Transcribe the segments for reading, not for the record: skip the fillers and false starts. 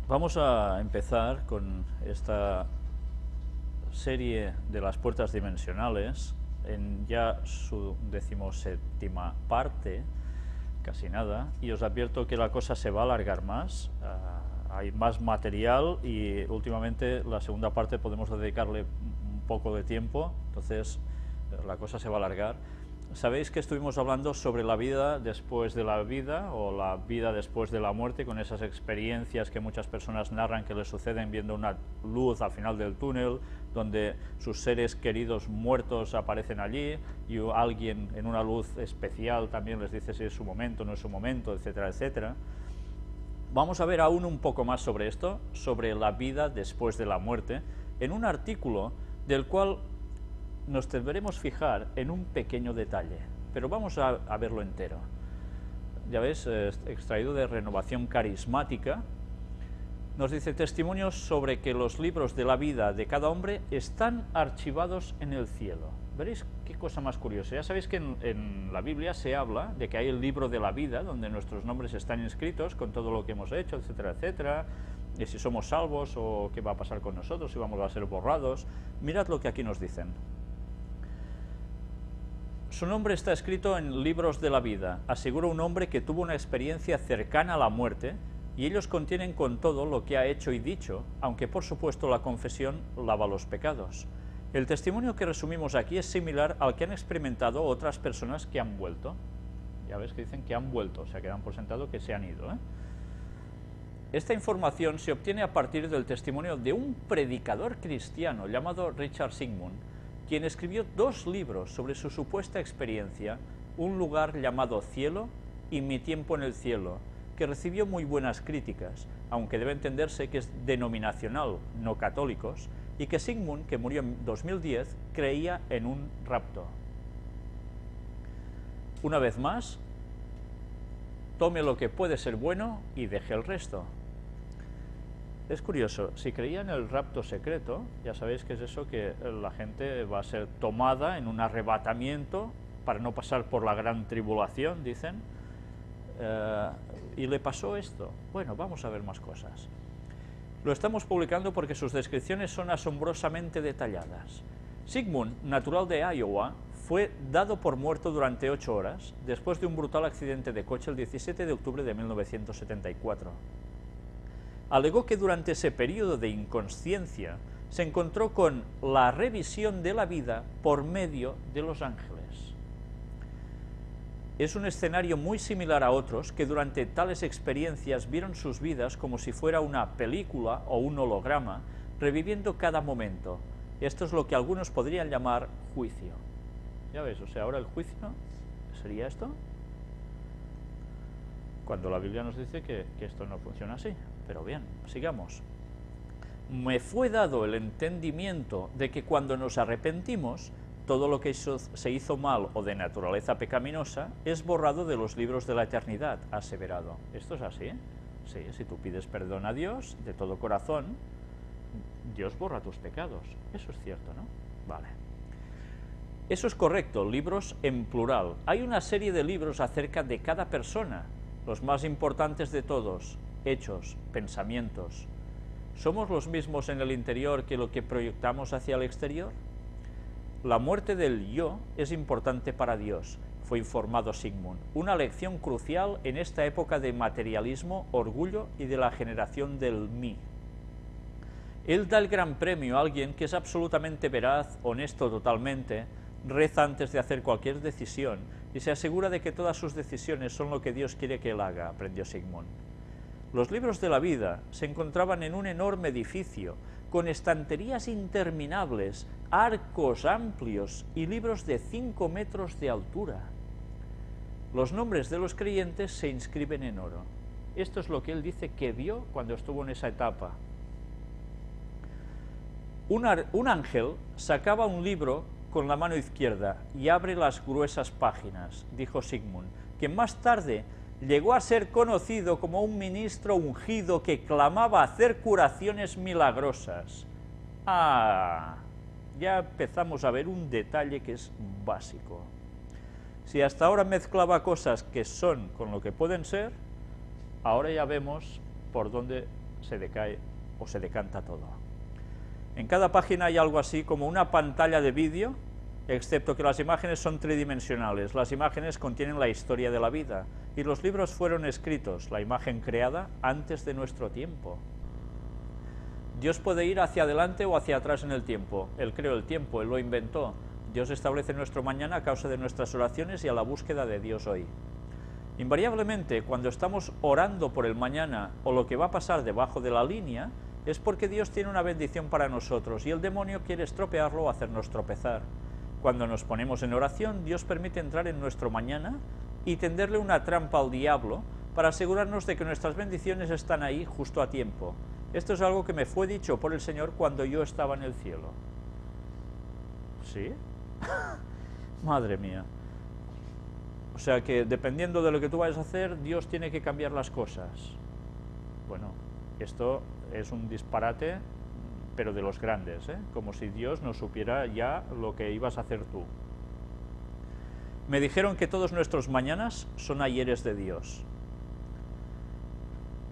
Vamos a empezar con esta serie de las puertas dimensionales en ya su 17ª parte, casi nada, y os advierto que la cosa se va a alargar más, hay más material y últimamente la segunda parte podemos dedicarle un poco de tiempo, entonces la cosa se va a alargar. Sabéis que estuvimos hablando sobre la vida después de la vida o la vida después de la muerte, con esas experiencias que muchas personas narran que les suceden viendo una luz al final del túnel, donde sus seres queridos muertos aparecen allí y alguien en una luz especial también les dice si es su momento, no es su momento, etcétera, etcétera. Vamos a ver aún un poco más sobre esto, sobre la vida después de la muerte, en un artículo del cual nos deberemos fijar en un pequeño detalle, pero vamos a verlo entero. Ya ves, extraído de Renovación Carismática, nos dice testimonios sobre que los libros de la vida de cada hombre están archivados en el cielo. Veréis qué cosa más curiosa. Ya sabéis que en la Biblia se habla de que hay el libro de la vida, donde nuestros nombres están inscritos con todo lo que hemos hecho, etcétera, etcétera, y si somos salvos o qué va a pasar con nosotros, si vamos a ser borrados. Mirad lo que aquí nos dicen. Su nombre está escrito en libros de la vida, asegura un hombre que tuvo una experiencia cercana a la muerte, y ellos contienen con todo lo que ha hecho y dicho, aunque por supuesto la confesión lava los pecados. El testimonio que resumimos aquí es similar al que han experimentado otras personas que han vuelto. Ya ves que dicen que han vuelto, o sea que dan por sentado que se han ido, ¿eh? Esta información se obtiene a partir del testimonio de un predicador cristiano llamado Richard Sigmund, quien escribió 2 libros sobre su supuesta experiencia, Un lugar llamado Cielo y Mi tiempo en el cielo, que recibió muy buenas críticas, aunque debe entenderse que es denominacional, no católicos, y que Sigmund, que murió en 2010, creía en un rapto. Una vez más, tome lo que puede ser bueno y deje el resto. Es curioso, si creía en el rapto secreto, ya sabéis que es eso, que la gente va a ser tomada en un arrebatamiento para no pasar por la gran tribulación, dicen, y le pasó esto. Bueno, vamos a ver más cosas. Lo estamos publicando porque sus descripciones son asombrosamente detalladas. Sigmund, natural de Iowa, fue dado por muerto durante 8 horas después de un brutal accidente de coche el 17 de octubre de 1974. Alegó que durante ese periodo de inconsciencia se encontró con la revisión de la vida por medio de los ángeles. Es un escenario muy similar a otros que durante tales experiencias vieron sus vidas como si fuera una película o un holograma, reviviendo cada momento. Esto es lo que algunos podrían llamar juicio. Ya ves, o sea, ahora el juicio sería esto, cuando la Biblia nos dice que esto no funciona así. Pero bien, sigamos. Me fue dado el entendimiento de que cuando nos arrepentimos, todo lo que se hizo mal o de naturaleza pecaminosa es borrado de los libros de la eternidad, aseverado. ¿Esto es así? Sí, si tú pides perdón a Dios de todo corazón, Dios borra tus pecados. Eso es cierto, ¿no? Vale. Eso es correcto, libros en plural. Hay una serie de libros acerca de cada persona, los más importantes de todos, hechos, pensamientos. ¿Somos los mismos en el interior que lo que proyectamos hacia el exterior? La muerte del yo es importante para Dios, fue informado Sigmund, una lección crucial en esta época de materialismo, orgullo y de la generación del mí. Él da el gran premio a alguien que es absolutamente veraz, honesto totalmente, reza antes de hacer cualquier decisión y se asegura de que todas sus decisiones son lo que Dios quiere que él haga, aprendió Sigmund. Los libros de la vida se encontraban en un enorme edificio, con estanterías interminables, arcos amplios y libros de 5 metros de altura. Los nombres de los creyentes se inscriben en oro. Esto es lo que él dice que vio cuando estuvo en esa etapa. Un ángel sacaba un libro con la mano izquierda y abre las gruesas páginas, dijo Sigmund, que más tarde llegó a ser conocido como un ministro ungido que clamaba hacer curaciones milagrosas. Ah, ya empezamos a ver un detalle que es básico. Si hasta ahora mezclaba cosas que son con lo que pueden ser, ahora ya vemos por dónde se decae o se decanta todo. En cada página hay algo así como una pantalla de vídeo, excepto que las imágenes son tridimensionales. Las imágenes contienen la historia de la vida, y los libros fueron escritos, la imagen creada, antes de nuestro tiempo. Dios puede ir hacia adelante o hacia atrás en el tiempo. Él creó el tiempo, Él lo inventó. Dios establece nuestro mañana a causa de nuestras oraciones y a la búsqueda de Dios hoy. Invariablemente, cuando estamos orando por el mañana o lo que va a pasar debajo de la línea, es porque Dios tiene una bendición para nosotros y el demonio quiere estropearlo o hacernos tropezar. Cuando nos ponemos en oración, Dios permite entrar en nuestro mañana y tenderle una trampa al diablo para asegurarnos de que nuestras bendiciones están ahí justo a tiempo. Esto es algo que me fue dicho por el Señor cuando yo estaba en el cielo. ¿Sí? Madre mía. O sea que dependiendo de lo que tú vayas a hacer, Dios tiene que cambiar las cosas. Bueno, esto es un disparate, pero de los grandes, ¿eh? Como si Dios no supiera ya lo que ibas a hacer tú. Me dijeron que todos nuestros mañanas son ayeres de Dios.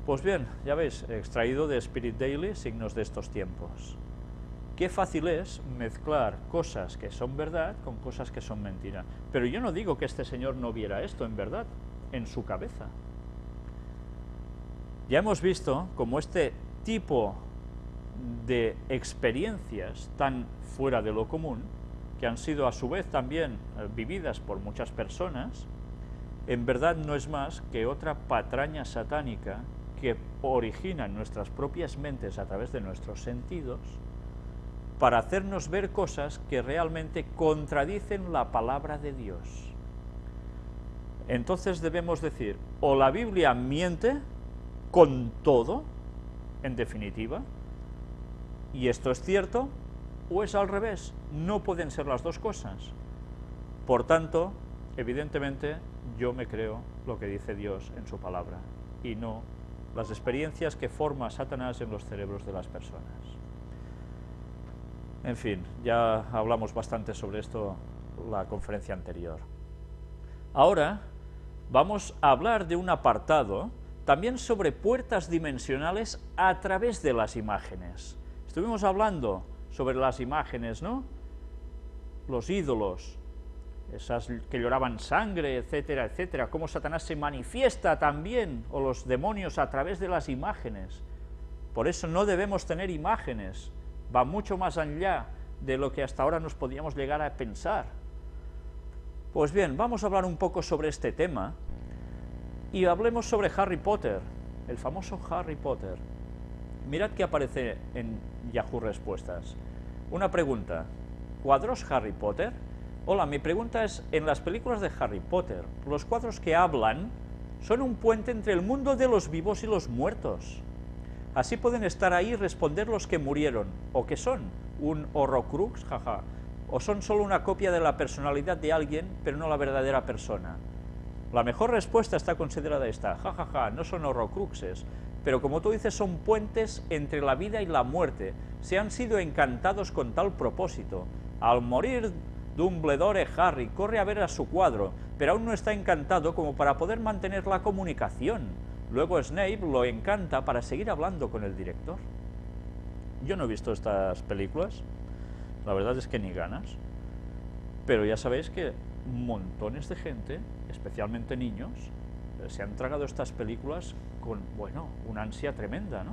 Pues bien, ya veis, extraído de Spirit Daily, signos de estos tiempos. Qué fácil es mezclar cosas que son verdad con cosas que son mentira. Pero yo no digo que este señor no viera esto en verdad, en su cabeza. Ya hemos visto cómo este tipo de experiencias tan fuera de lo común, que han sido a su vez también vividas por muchas personas, en verdad no es más que otra patraña satánica que origina en nuestras propias mentes a través de nuestros sentidos, para hacernos ver cosas que realmente contradicen la palabra de Dios. Entonces debemos decir, o la Biblia miente con todo, en definitiva, y esto es cierto, o es al revés, no pueden ser las dos cosas. Por tanto, evidentemente, yo me creo lo que dice Dios en su palabra, y no las experiencias que forma Satanás en los cerebros de las personas. En fin, ya hablamos bastante sobre esto la conferencia anterior. Ahora vamos a hablar de un apartado también sobre puertas dimensionales a través de las imágenes. Estuvimos hablando sobre las imágenes, ¿no? Los ídolos, esas que lloraban sangre, etcétera, etcétera, cómo Satanás se manifiesta también, o los demonios, a través de las imágenes. Por eso no debemos tener imágenes, va mucho más allá de lo que hasta ahora nos podíamos llegar a pensar. Pues bien, vamos a hablar un poco sobre este tema, y hablemos sobre Harry Potter, el famoso Harry Potter. Mirad que aparece en Yahoo Respuestas. Una pregunta, ¿cuadros Harry Potter? Hola, mi pregunta es, en las películas de Harry Potter, los cuadros que hablan son un puente entre el mundo de los vivos y los muertos. Así pueden estar ahí y responder los que murieron, o que son un horrocrux, jaja, o son solo una copia de la personalidad de alguien, pero no la verdadera persona. La mejor respuesta está considerada esta, jajaja, no son horrocruxes, pero como tú dices, son puentes entre la vida y la muerte. Se han sido encantados con tal propósito. Al morir Dumbledore, Harry corre a ver a su cuadro, pero aún no está encantado como para poder mantener la comunicación. Luego Snape lo encanta para seguir hablando con el director. Yo no he visto estas películas, la verdad es que ni ganas, pero ya sabéis que montones de gente, especialmente niños, se han tragado estas películas con, bueno, una ansia tremenda, ¿no?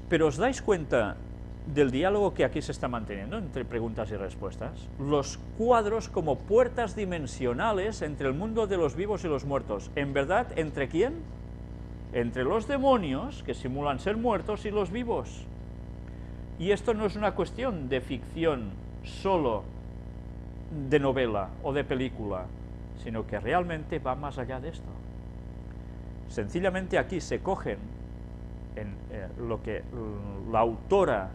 Pero ¿os dais cuenta del diálogo que aquí se está manteniendo entre preguntas y respuestas? Los cuadros como puertas dimensionales entre el mundo de los vivos y los muertos. ¿En verdad, entre quién? Entre los demonios, que simulan ser muertos, y los vivos. Y esto no es una cuestión de ficción solo, de novela o de película, sino que realmente va más allá de esto. Sencillamente aquí se cogen en lo que la autora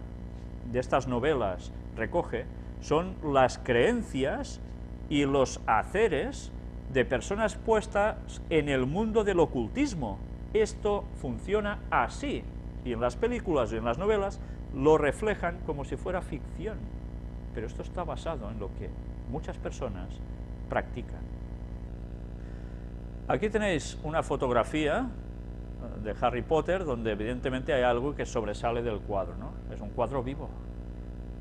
de estas novelas recoge, son las creencias y los haceres de personas puestas en el mundo del ocultismo. Esto funciona así, y en las películas y en las novelas lo reflejan como si fuera ficción, pero esto está basado en lo que muchas personas practican. Aquí tenéis una fotografía de Harry Potter, donde evidentemente hay algo que sobresale del cuadro, ¿no? Es un cuadro vivo,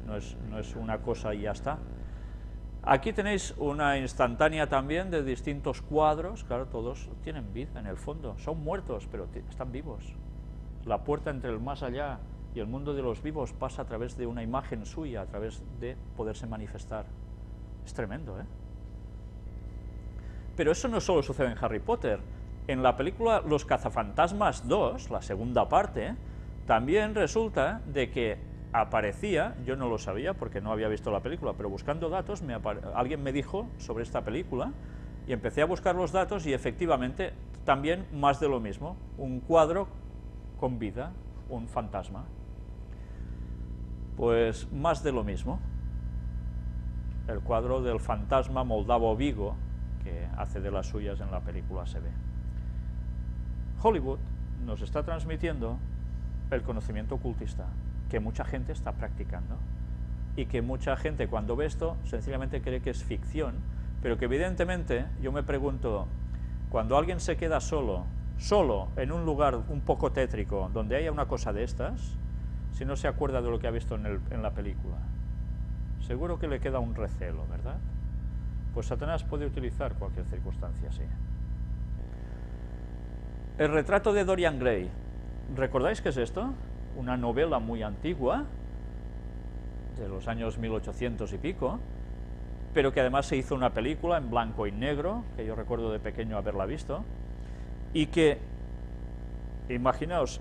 no es una cosa y ya está. Aquí tenéis una instantánea también de distintos cuadros, claro, todos tienen vida en el fondo, son muertos, pero están vivos. La puerta entre el más allá y el mundo de los vivos pasa a través de una imagen suya, a través de poderse manifestar. Es tremendo, ¿eh? Pero eso no solo sucede en Harry Potter. En la película Los Cazafantasmas 2, la segunda parte, también resulta de que aparecía, yo no lo sabía porque no había visto la película, pero buscando datos alguien me dijo sobre esta película y empecé a buscar los datos y efectivamente también más de lo mismo, un cuadro con vida, un fantasma. Pues más de lo mismo, el cuadro del fantasma Moldavo Vigo, que hace de las suyas en la película se ve. Hollywood nos está transmitiendo el conocimiento ocultista, que mucha gente está practicando y que mucha gente cuando ve esto sencillamente cree que es ficción, pero que evidentemente yo me pregunto, cuando alguien se queda solo en un lugar un poco tétrico donde haya una cosa de estas, si no se acuerda de lo que ha visto en la película, seguro que le queda un recelo, ¿verdad? Pues Satanás puede utilizar cualquier circunstancia así. El retrato de Dorian Gray, ¿recordáis qué es esto? Una novela muy antigua, de los años 1800 y pico, pero que además se hizo una película en blanco y negro, que yo recuerdo de pequeño haberla visto, y que, imaginaos,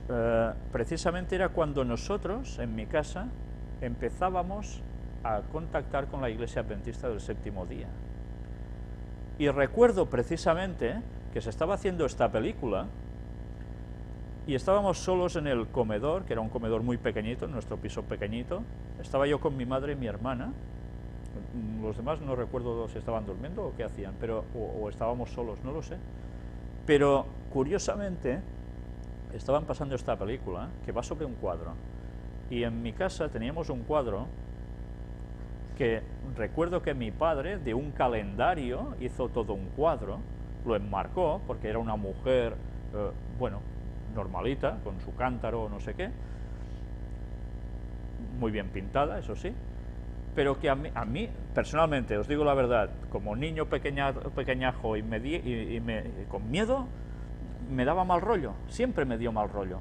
precisamente era cuando nosotros, en mi casa, empezábamos a contactar con la Iglesia Adventista del Séptimo Día. Y recuerdo precisamente que se estaba haciendo esta película, y estábamos solos en el comedor, que era un comedor muy pequeñito, en nuestro piso pequeñito. Estaba yo con mi madre y mi hermana. Los demás no recuerdo si estaban durmiendo o qué hacían, pero o estábamos solos, no lo sé. Pero curiosamente estaban pasando esta película que va sobre un cuadro. Y en mi casa teníamos un cuadro que recuerdo que mi padre de un calendario hizo todo un cuadro, lo enmarcó porque era una mujer, bueno, normalita, con su cántaro o no sé qué, muy bien pintada, eso sí, pero que a mí personalmente, os digo la verdad, como niño pequeñajo y con miedo, me daba mal rollo, siempre me dio mal rollo.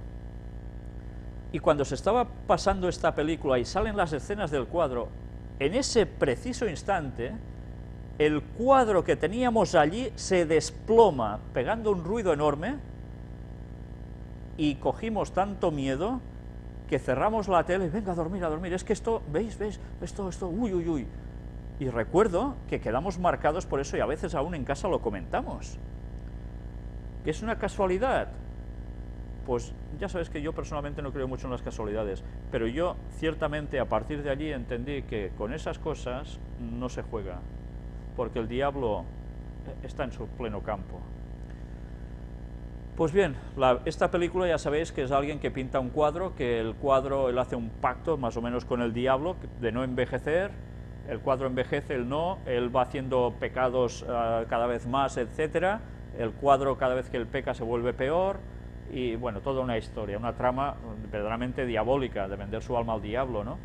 Y cuando se estaba pasando esta película y salen las escenas del cuadro, en ese preciso instante, el cuadro que teníamos allí se desploma, pegando un ruido enorme, y cogimos tanto miedo que cerramos la tele y venga a dormir, es que esto, ¿veis? Esto, uy, uy, uy. Y recuerdo que quedamos marcados por eso y a veces aún en casa lo comentamos. ¿Que es una casualidad? Pues ya sabes que yo personalmente no creo mucho en las casualidades, pero yo ciertamente a partir de allí entendí que con esas cosas no se juega, porque el diablo está en su pleno campo. Pues bien, esta película ya sabéis que es alguien que pinta un cuadro, que el cuadro, él hace un pacto más o menos con el diablo de no envejecer, el cuadro envejece, él no, él va haciendo pecados cada vez más, etcétera, el cuadro cada vez que él peca se vuelve peor, y bueno, toda una historia, una trama verdaderamente diabólica de vender su alma al diablo, ¿no?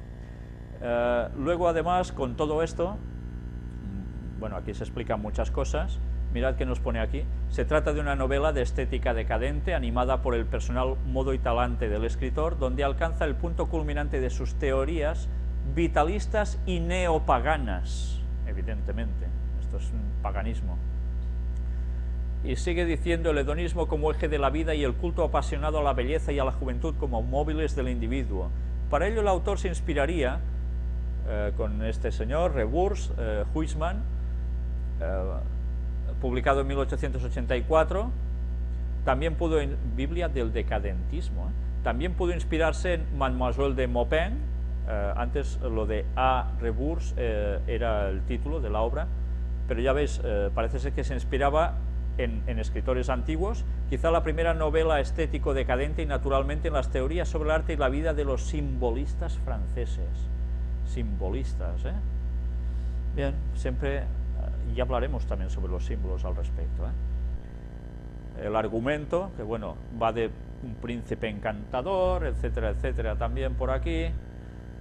Luego además, con todo esto, bueno, aquí se explican muchas cosas. Mirad que nos pone aquí, se trata de una novela de estética decadente, animada por el personal modo y talante del escritor, donde alcanza el punto culminante de sus teorías vitalistas y neopaganas, evidentemente, esto es un paganismo. Y sigue diciendo el hedonismo como eje de la vida y el culto apasionado a la belleza y a la juventud como móviles del individuo. Para ello el autor se inspiraría con este señor, Rebours, Huysman, publicado en 1884, también pudo, en Biblia del decadentismo, también pudo inspirarse en Mademoiselle de Maupin, antes lo de A. Rebours era el título de la obra, pero ya veis, parece ser que se inspiraba en escritores antiguos, quizá la primera novela estético decadente y naturalmente en las teorías sobre el arte y la vida de los simbolistas franceses. Simbolistas, ¿eh? Bien, siempre... y hablaremos también sobre los símbolos al respecto, ¿eh? el argumento, que bueno, va de un príncipe encantador, etcétera, etcétera, también por aquí,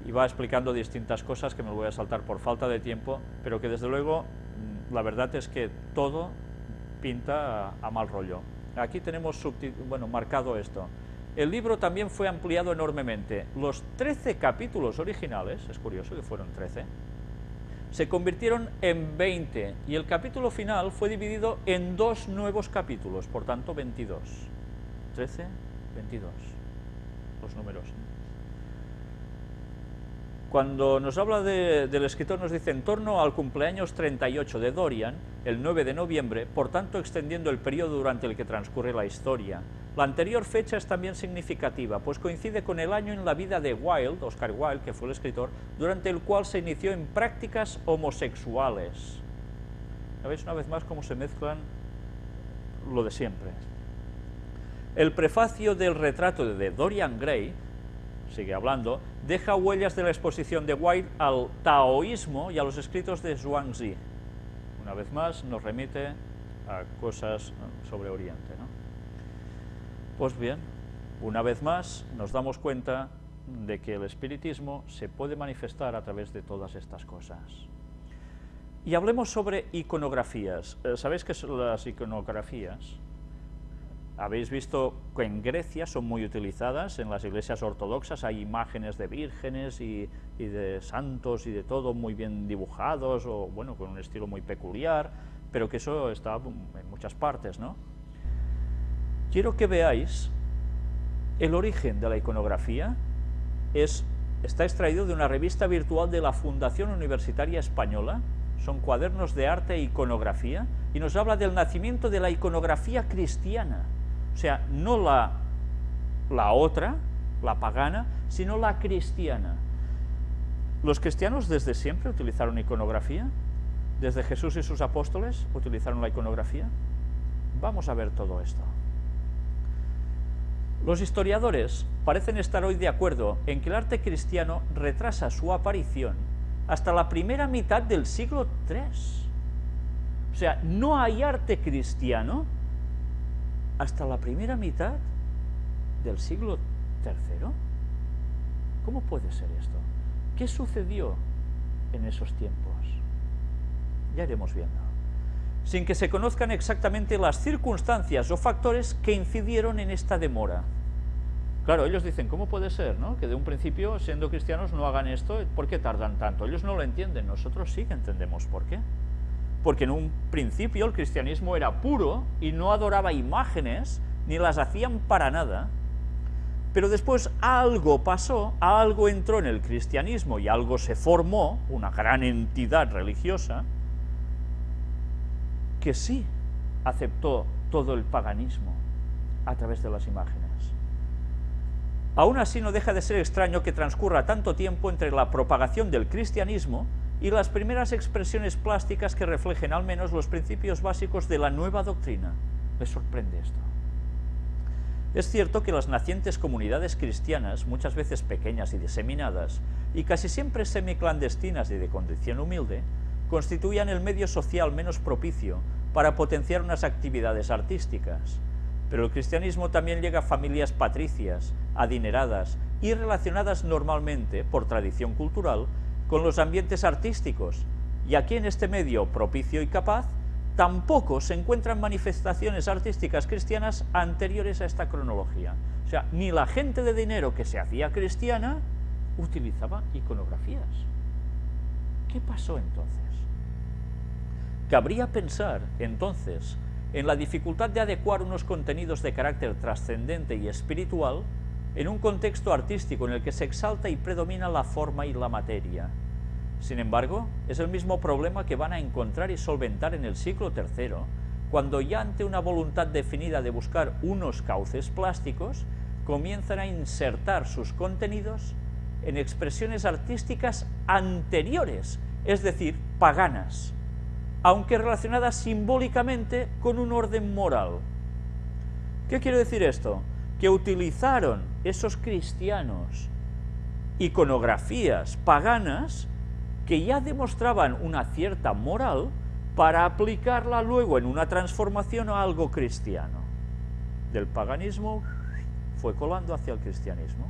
y va explicando distintas cosas que me voy a saltar por falta de tiempo, pero que desde luego la verdad es que todo pinta a mal rollo. Aquí tenemos marcado esto. El libro también fue ampliado enormemente. Los 13 capítulos originales, es curioso que fueron 13, se convirtieron en 20 y el capítulo final fue dividido en 2 nuevos capítulos, por tanto 22. 13, 22, los números. Cuando nos habla del escritor nos dice en torno al cumpleaños 38 de Dorian, el 9 de noviembre, por tanto extendiendo el periodo durante el que transcurre la historia. La anterior fecha es también significativa, pues coincide con el año en la vida de Wilde, Oscar Wilde, que fue el escritor, durante el cual se inició en prácticas homosexuales. ¿Ya veis una vez más cómo se mezclan lo de siempre? El prefacio del retrato de Dorian Gray, sigue hablando, deja huellas de la exposición de Wilde al taoísmo y a los escritos de Zhuangzi. Una vez más nos remite a cosas sobre Oriente, ¿no? Pues bien, una vez más nos damos cuenta de que el espiritismo se puede manifestar a través de todas estas cosas. Y hablemos sobre iconografías. ¿Sabéis qué son las iconografías? Habéis visto que en Grecia son muy utilizadas, en las iglesias ortodoxas hay imágenes de vírgenes y de santos y de todo muy bien dibujados, o bueno, con un estilo muy peculiar, pero que eso está en muchas partes, ¿no? Quiero que veáis el origen de la iconografía. Está extraído de una revista virtual de la Fundación Universitaria Española, son cuadernos de arte e iconografía, y nos habla del nacimiento de la iconografía cristiana. O sea, no la otra, la pagana, sino la cristiana. ¿Los cristianos desde siempre utilizaron iconografía? ¿Desde Jesús y sus apóstoles utilizaron la iconografía? Vamos a ver todo esto. Los historiadores parecen estar hoy de acuerdo en que el arte cristiano retrasa su aparición hasta la primera mitad del siglo III. O sea, no hay arte cristiano hasta la primera mitad del siglo III. ¿Cómo puede ser esto? ¿Qué sucedió en esos tiempos? Ya iremos viendo. Sin que se conozcan exactamente las circunstancias o factores que incidieron en esta demora. Claro, ellos dicen, ¿cómo puede ser, no? Que de un principio, siendo cristianos, no hagan esto? ¿Por qué tardan tanto? Ellos no lo entienden, nosotros sí que entendemos por qué. Porque en un principio el cristianismo era puro y no adoraba imágenes, ni las hacían para nada, pero después algo pasó, algo entró en el cristianismo y algo se formó, una gran entidad religiosa, que sí aceptó todo el paganismo a través de las imágenes. Aún así no deja de ser extraño que transcurra tanto tiempo entre la propagación del cristianismo y las primeras expresiones plásticas que reflejen al menos los principios básicos de la nueva doctrina. ¿Les sorprende esto? Es cierto que las nacientes comunidades cristianas, muchas veces pequeñas y diseminadas, y casi siempre semiclandestinas y de condición humilde, constituían el medio social menos propicio para potenciar unas actividades artísticas. Pero el cristianismo también llega a familias patricias, adineradas y relacionadas normalmente, por tradición cultural, con los ambientes artísticos, y aquí en este medio propicio y capaz, tampoco se encuentran manifestaciones artísticas cristianas anteriores a esta cronología. O sea, ni la gente de dinero que se hacía cristiana utilizaba iconografías. ¿Qué pasó entonces? Cabría pensar, entonces, en la dificultad de adecuar unos contenidos de carácter trascendente y espiritual en un contexto artístico en el que se exalta y predomina la forma y la materia. Sin embargo, es el mismo problema que van a encontrar y solventar en el siglo III, cuando ya ante una voluntad definida de buscar unos cauces plásticos, comienzan a insertar sus contenidos en expresiones artísticas anteriores, es decir, paganas, aunque relacionadas simbólicamente con un orden moral. ¿Qué quiere decir esto? Que utilizaron esos cristianos iconografías paganas que ya demostraban una cierta moral para aplicarla luego en una transformación a algo cristiano. del paganismo fue colando hacia el cristianismo.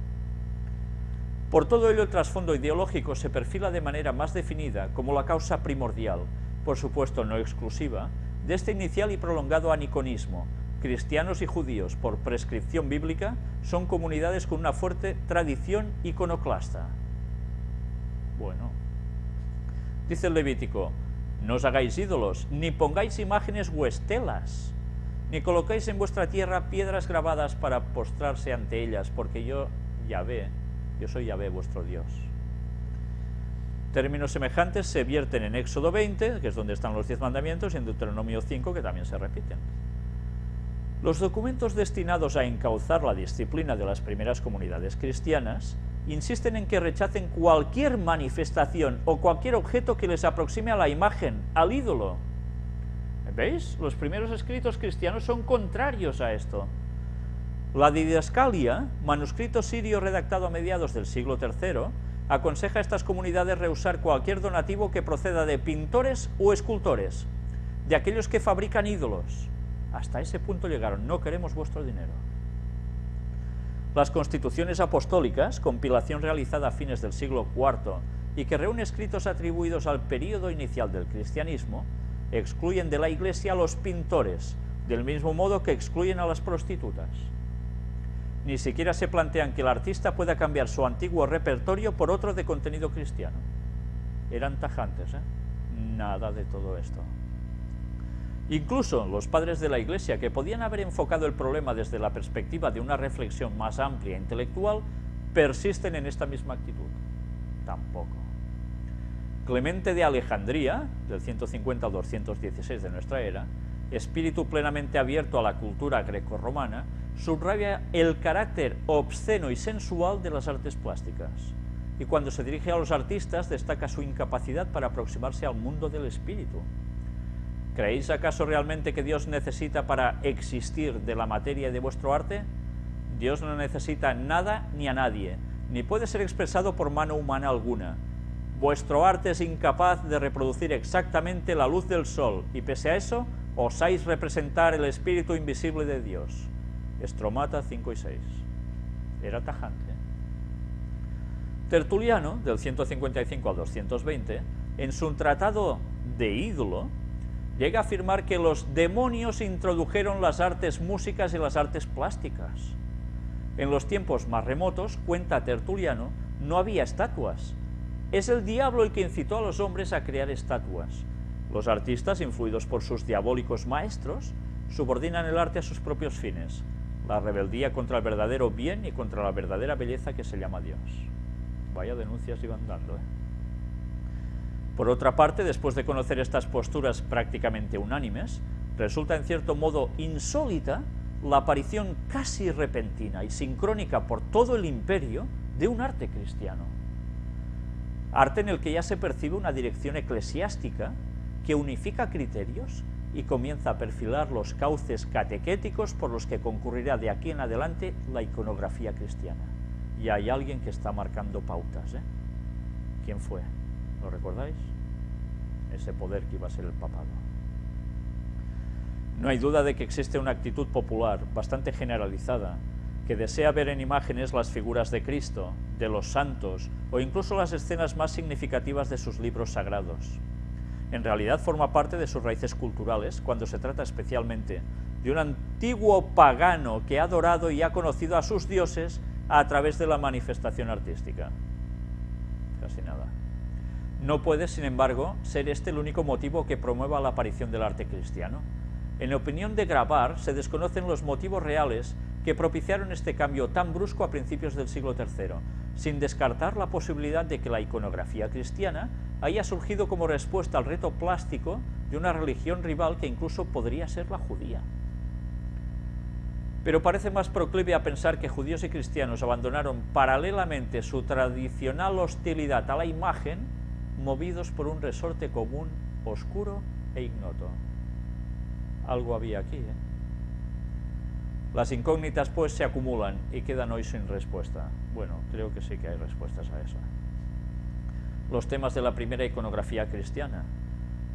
Por todo ello, el trasfondo ideológico se perfila de manera más definida como la causa primordial, por supuesto no exclusiva, de este inicial y prolongado aniconismo. Cristianos y judíos, por prescripción bíblica, son comunidades con una fuerte tradición iconoclasta. Bueno, dice el Levítico: no os hagáis ídolos, ni pongáis imágenes o estelas, ni coloquéis en vuestra tierra piedras grabadas para postrarse ante ellas, porque yo soy Yahvé vuestro Dios. Términos semejantes se vierten en Éxodo 20, que es donde están los 10 mandamientos, y en Deuteronomio 5, que también se repiten. Los documentos destinados a encauzar la disciplina de las primeras comunidades cristianas insisten en que rechacen cualquier manifestación o cualquier objeto que les aproxime a la imagen, al ídolo. ¿Veis? Los primeros escritos cristianos son contrarios a esto. La Didascalia, manuscrito sirio redactado a mediados del siglo III, aconseja a estas comunidades rehusar cualquier donativo que proceda de pintores o escultores, de aquellos que fabrican ídolos. Hasta ese punto llegaron: no queremos vuestro dinero. Las constituciones apostólicas, compilación realizada a fines del siglo IV y que reúne escritos atribuidos al período inicial del cristianismo, excluyen de la Iglesia a los pintores, del mismo modo que excluyen a las prostitutas. Ni siquiera se plantean que el artista pueda cambiar su antiguo repertorio por otro de contenido cristiano. Eran tajantes, ¿eh? Nada de todo esto. Incluso los padres de la Iglesia, que podían haber enfocado el problema desde la perspectiva de una reflexión más amplia e intelectual, persisten en esta misma actitud. Tampoco. Clemente de Alejandría, del 150 al 216 de nuestra era, espíritu plenamente abierto a la cultura grecorromana, subraya el carácter obsceno y sensual de las artes plásticas, y cuando se dirige a los artistas destaca su incapacidad para aproximarse al mundo del espíritu. ¿Creéis acaso realmente que Dios necesita para existir de la materia y de vuestro arte? Dios no necesita nada ni a nadie, ni puede ser expresado por mano humana alguna. Vuestro arte es incapaz de reproducir exactamente la luz del sol, y pese a eso, osáis representar el espíritu invisible de Dios. Estromata 5 y 6. Era tajante. Tertuliano, del 155 al 220, en su tratado de ídolo, llega a afirmar que los demonios introdujeron las artes músicas y las artes plásticas. En los tiempos más remotos, cuenta Tertuliano, no había estatuas. Es el diablo el que incitó a los hombres a crear estatuas. Los artistas, influidos por sus diabólicos maestros, subordinan el arte a sus propios fines, la rebeldía contra el verdadero bien y contra la verdadera belleza que se llama Dios. Vaya denuncias iban dando, ¿eh? Por otra parte, después de conocer estas posturas prácticamente unánimes, resulta en cierto modo insólita la aparición casi repentina y sincrónica por todo el imperio de un arte cristiano. Arte en el que ya se percibe una dirección eclesiástica que unifica criterios y comienza a perfilar los cauces catequéticos por los que concurrirá de aquí en adelante la iconografía cristiana. Y hay alguien que está marcando pautas, ¿eh? ¿Quién fue? ¿Lo recordáis? Ese poder que iba a ser el papado. No hay duda de que existe una actitud popular bastante generalizada que desea ver en imágenes las figuras de Cristo, de los santos o incluso las escenas más significativas de sus libros sagrados. En realidad forma parte de sus raíces culturales cuando se trata especialmente de un antiguo pagano que ha adorado y ha conocido a sus dioses a través de la manifestación artística. Casi nada. No puede, sin embargo, ser este el único motivo que promueva la aparición del arte cristiano. En la opinión de Grabar, se desconocen los motivos reales que propiciaron este cambio tan brusco a principios del siglo III, sin descartar la posibilidad de que la iconografía cristiana haya surgido como respuesta al reto plástico de una religión rival que incluso podría ser la judía. Pero parece más proclive a pensar que judíos y cristianos abandonaron paralelamente su tradicional hostilidad a la imagen, movidos por un resorte común, oscuro e ignoto. Algo había aquí, ¿eh? Las incógnitas pues se acumulan y quedan hoy sin respuesta. Bueno, creo que sí que hay respuestas a eso. Los temas de la primera iconografía cristiana.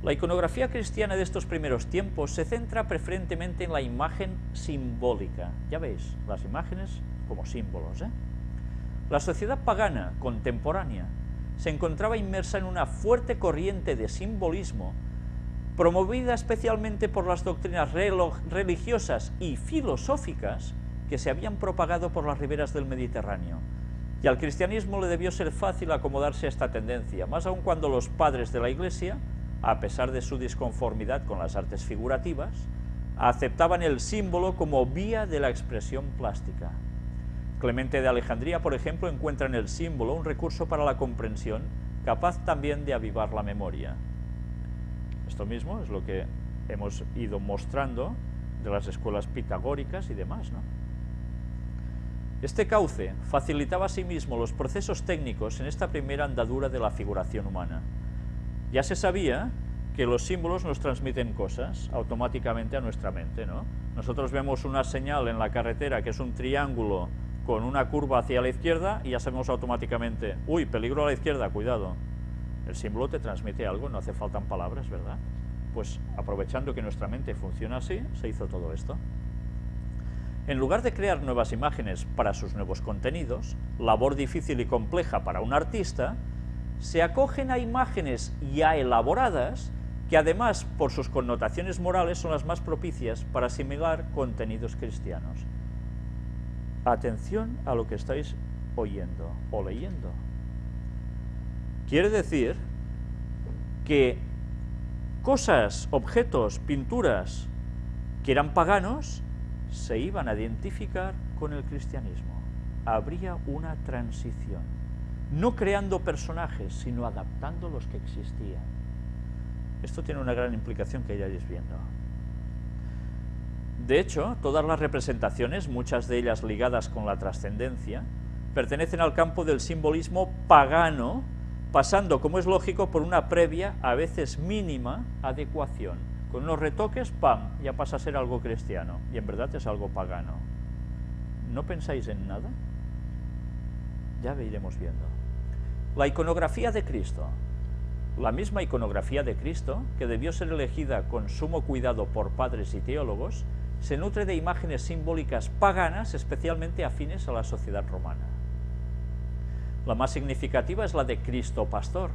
La iconografía cristiana de estos primeros tiempos se centra preferentemente en la imagen simbólica. Ya veis, las imágenes como símbolos, ¿eh? La sociedad pagana contemporánea se encontraba inmersa en una fuerte corriente de simbolismo promovida especialmente por las doctrinas religiosas y filosóficas que se habían propagado por las riberas del Mediterráneo. Y al cristianismo le debió ser fácil acomodarse a esta tendencia, más aún cuando los padres de la Iglesia, a pesar de su disconformidad con las artes figurativas, aceptaban el símbolo como vía de la expresión plástica. Clemente de Alejandría, por ejemplo, encuentra en el símbolo un recurso para la comprensión, capaz también de avivar la memoria. Esto mismo es lo que hemos ido mostrando de las escuelas pitagóricas y demás, ¿no? Este cauce facilitaba asimismo los procesos técnicos en esta primera andadura de la figuración humana. Ya se sabía que los símbolos nos transmiten cosas automáticamente a nuestra mente, ¿no? Nosotros vemos una señal en la carretera que es un triángulo con una curva hacia la izquierda y ya sabemos automáticamente, uy, peligro a la izquierda, cuidado. El símbolo te transmite algo, no hace falta palabras, ¿verdad? Pues aprovechando que nuestra mente funciona así, se hizo todo esto. En lugar de crear nuevas imágenes para sus nuevos contenidos, labor difícil y compleja para un artista, se acogen a imágenes ya elaboradas que además, por sus connotaciones morales, son las más propicias para asimilar contenidos cristianos. Atención a lo que estáis oyendo o leyendo. Quiere decir que cosas, objetos, pinturas que eran paganos se iban a identificar con el cristianismo. Habría una transición, no creando personajes, sino adaptando los que existían. Esto tiene una gran implicación que iréis viendo. De hecho, todas las representaciones, muchas de ellas ligadas con la trascendencia, pertenecen al campo del simbolismo pagano, pasando, como es lógico, por una previa, a veces mínima, adecuación. Con unos retoques, ¡pam!, ya pasa a ser algo cristiano, y en verdad es algo pagano. ¿No pensáis en nada? Ya iremos viendo. La iconografía de Cristo. La misma iconografía de Cristo, que debió ser elegida con sumo cuidado por padres y teólogos, se nutre de imágenes simbólicas paganas, especialmente afines a la sociedad romana. La más significativa es la de Cristo Pastor,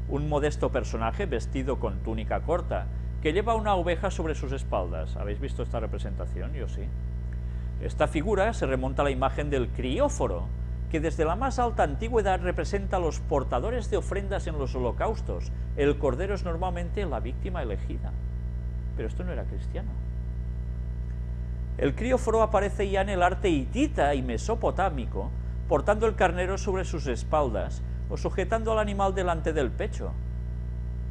un modesto personaje vestido con túnica corta, que lleva una oveja sobre sus espaldas. ¿Habéis visto esta representación? Yo sí. Esta figura se remonta a la imagen del crióforo, que desde la más alta antigüedad representa a los portadores de ofrendas en los holocaustos. El cordero es normalmente la víctima elegida. Pero esto no era cristiano. El crióforo aparece ya en el arte hitita y mesopotámico, portando el carnero sobre sus espaldas o sujetando al animal delante del pecho.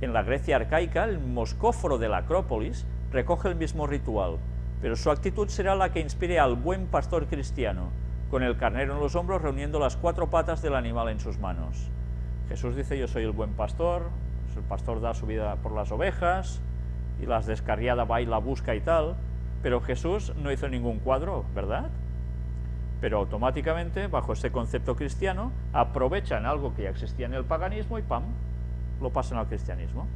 En la Grecia arcaica, el moscóforo de la Acrópolis recoge el mismo ritual, pero su actitud será la que inspire al buen pastor cristiano, con el carnero en los hombros reuniendo las cuatro patas del animal en sus manos. Jesús dice, yo soy el buen pastor, el pastor da su vida por las ovejas, y las descarriada va y la busca y tal, pero Jesús no hizo ningún cuadro, ¿verdad? Pero automáticamente, bajo ese concepto cristiano, aprovechan algo que ya existía en el paganismo y ¡pam!, lo pasan al cristianismo.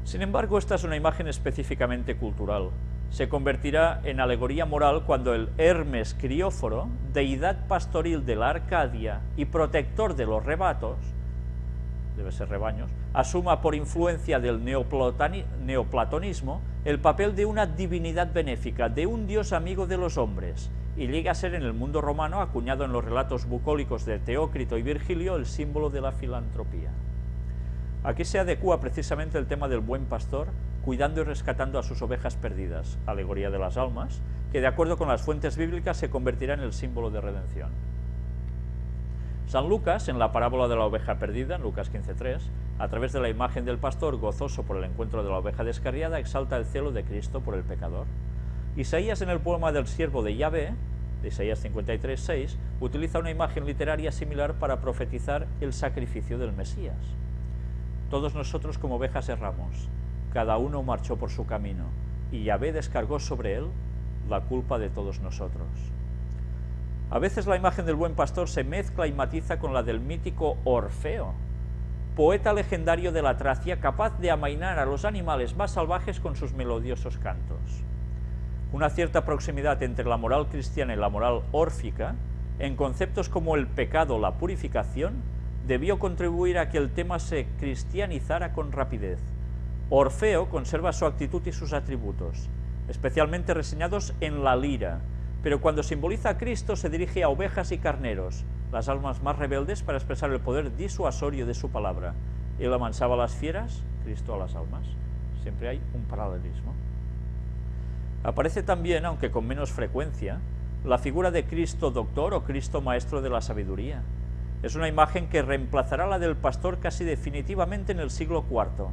Sin embargo, esta es una imagen específicamente cultural. Se convertirá en alegoría moral cuando el Hermes crióforo, deidad pastoril de la Arcadia y protector de los rebatos, debe ser rebaños, asuma por influencia del neoplatonismo el papel de una divinidad benéfica, de un dios amigo de los hombres, y llega a ser en el mundo romano, acuñado en los relatos bucólicos de Teócrito y Virgilio, el símbolo de la filantropía. Aquí se adecúa precisamente el tema del buen pastor, cuidando y rescatando a sus ovejas perdidas, alegoría de las almas, que de acuerdo con las fuentes bíblicas se convertirá en el símbolo de redención. San Lucas, en la parábola de la oveja perdida, en Lucas 15:3, a través de la imagen del pastor gozoso por el encuentro de la oveja descarriada, exalta el celo de Cristo por el pecador. Isaías, en el poema del siervo de Yahvé, de Isaías 53:6, utiliza una imagen literaria similar para profetizar el sacrificio del Mesías. Todos nosotros como ovejas erramos, cada uno marchó por su camino, y Yahvé descargó sobre él la culpa de todos nosotros. A veces la imagen del buen pastor se mezcla y matiza con la del mítico Orfeo, poeta legendario de la Tracia, capaz de amainar a los animales más salvajes con sus melodiosos cantos. Una cierta proximidad entre la moral cristiana y la moral órfica, en conceptos como el pecado o la purificación, debió contribuir a que el tema se cristianizara con rapidez. Orfeo conserva su actitud y sus atributos, especialmente reseñados en la lira, pero cuando simboliza a Cristo se dirige a ovejas y carneros, las almas más rebeldes, para expresar el poder disuasorio de su palabra. Él amansaba a las fieras, Cristo a las almas. Siempre hay un paralelismo. Aparece también, aunque con menos frecuencia, la figura de Cristo doctor o Cristo maestro de la sabiduría. Es una imagen que reemplazará la del pastor casi definitivamente en el siglo IV,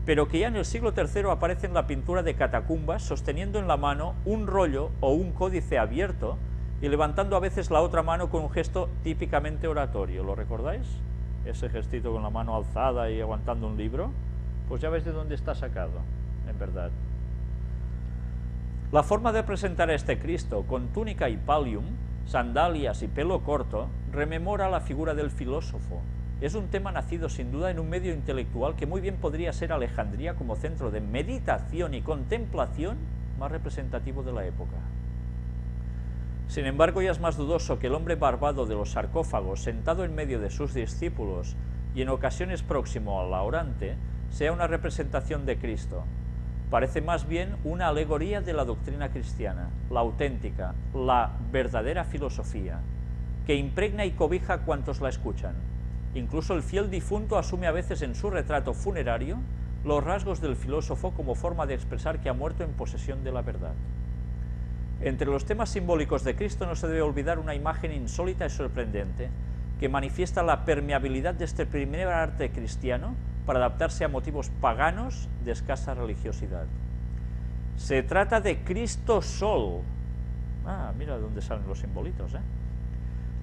pero que ya en el siglo III aparece en la pintura de Catacumbas, sosteniendo en la mano un rollo o un códice abierto y levantando a veces la otra mano con un gesto típicamente oratorio. ¿Lo recordáis? Ese gestito con la mano alzada y aguantando un libro. Pues ya veis de dónde está sacado, en verdad. La forma de presentar a este Cristo, con túnica y pallium, sandalias y pelo corto, rememora la figura del filósofo. Es un tema nacido sin duda en un medio intelectual que muy bien podría ser Alejandría como centro de meditación y contemplación más representativo de la época. Sin embargo, ya es más dudoso que el hombre barbado de los sarcófagos, sentado en medio de sus discípulos y en ocasiones próximo al orante, sea una representación de Cristo. Parece más bien una alegoría de la doctrina cristiana, la auténtica, la verdadera filosofía, que impregna y cobija a cuantos la escuchan. Incluso el fiel difunto asume a veces en su retrato funerario los rasgos del filósofo como forma de expresar que ha muerto en posesión de la verdad. Entre los temas simbólicos de Cristo no se debe olvidar una imagen insólita y sorprendente que manifiesta la permeabilidad de este primer arte cristiano para adaptarse a motivos paganos de escasa religiosidad. Se trata de Cristo Sol. Mira dónde salen los simbolitos,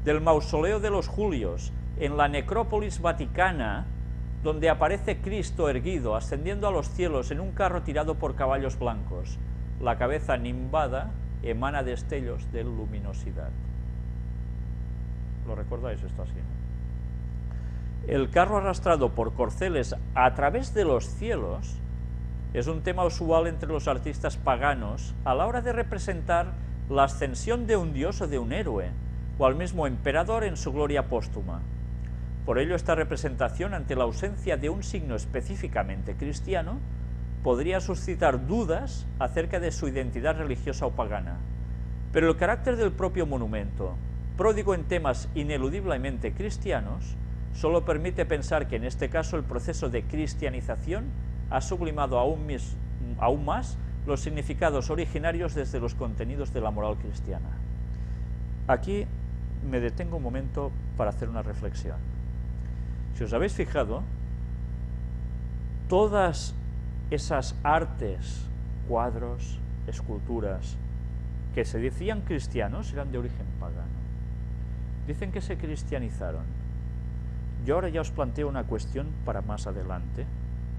del mausoleo de los Julios, en la necrópolis vaticana, donde aparece Cristo erguido, ascendiendo a los cielos en un carro tirado por caballos blancos. La cabeza nimbada emana destellos de luminosidad. ¿Lo recordáis esto así, no? El carro arrastrado por corceles a través de los cielos es un tema usual entre los artistas paganos a la hora de representar la ascensión de un dios o de un héroe, o al mismo emperador en su gloria póstuma. Por ello, esta representación, ante la ausencia de un signo específicamente cristiano, podría suscitar dudas acerca de su identidad religiosa o pagana. Pero el carácter del propio monumento, pródigo en temas ineludiblemente cristianos, solo permite pensar que en este caso el proceso de cristianización ha sublimado aún más los significados originarios desde los contenidos de la moral cristiana. Aquí me detengo un momento para hacer una reflexión. Si os habéis fijado, todas esas artes, cuadros, esculturas, que se decían cristianos, eran de origen pagano. Dicen que se cristianizaron. Yo ahora ya os planteo una cuestión para más adelante,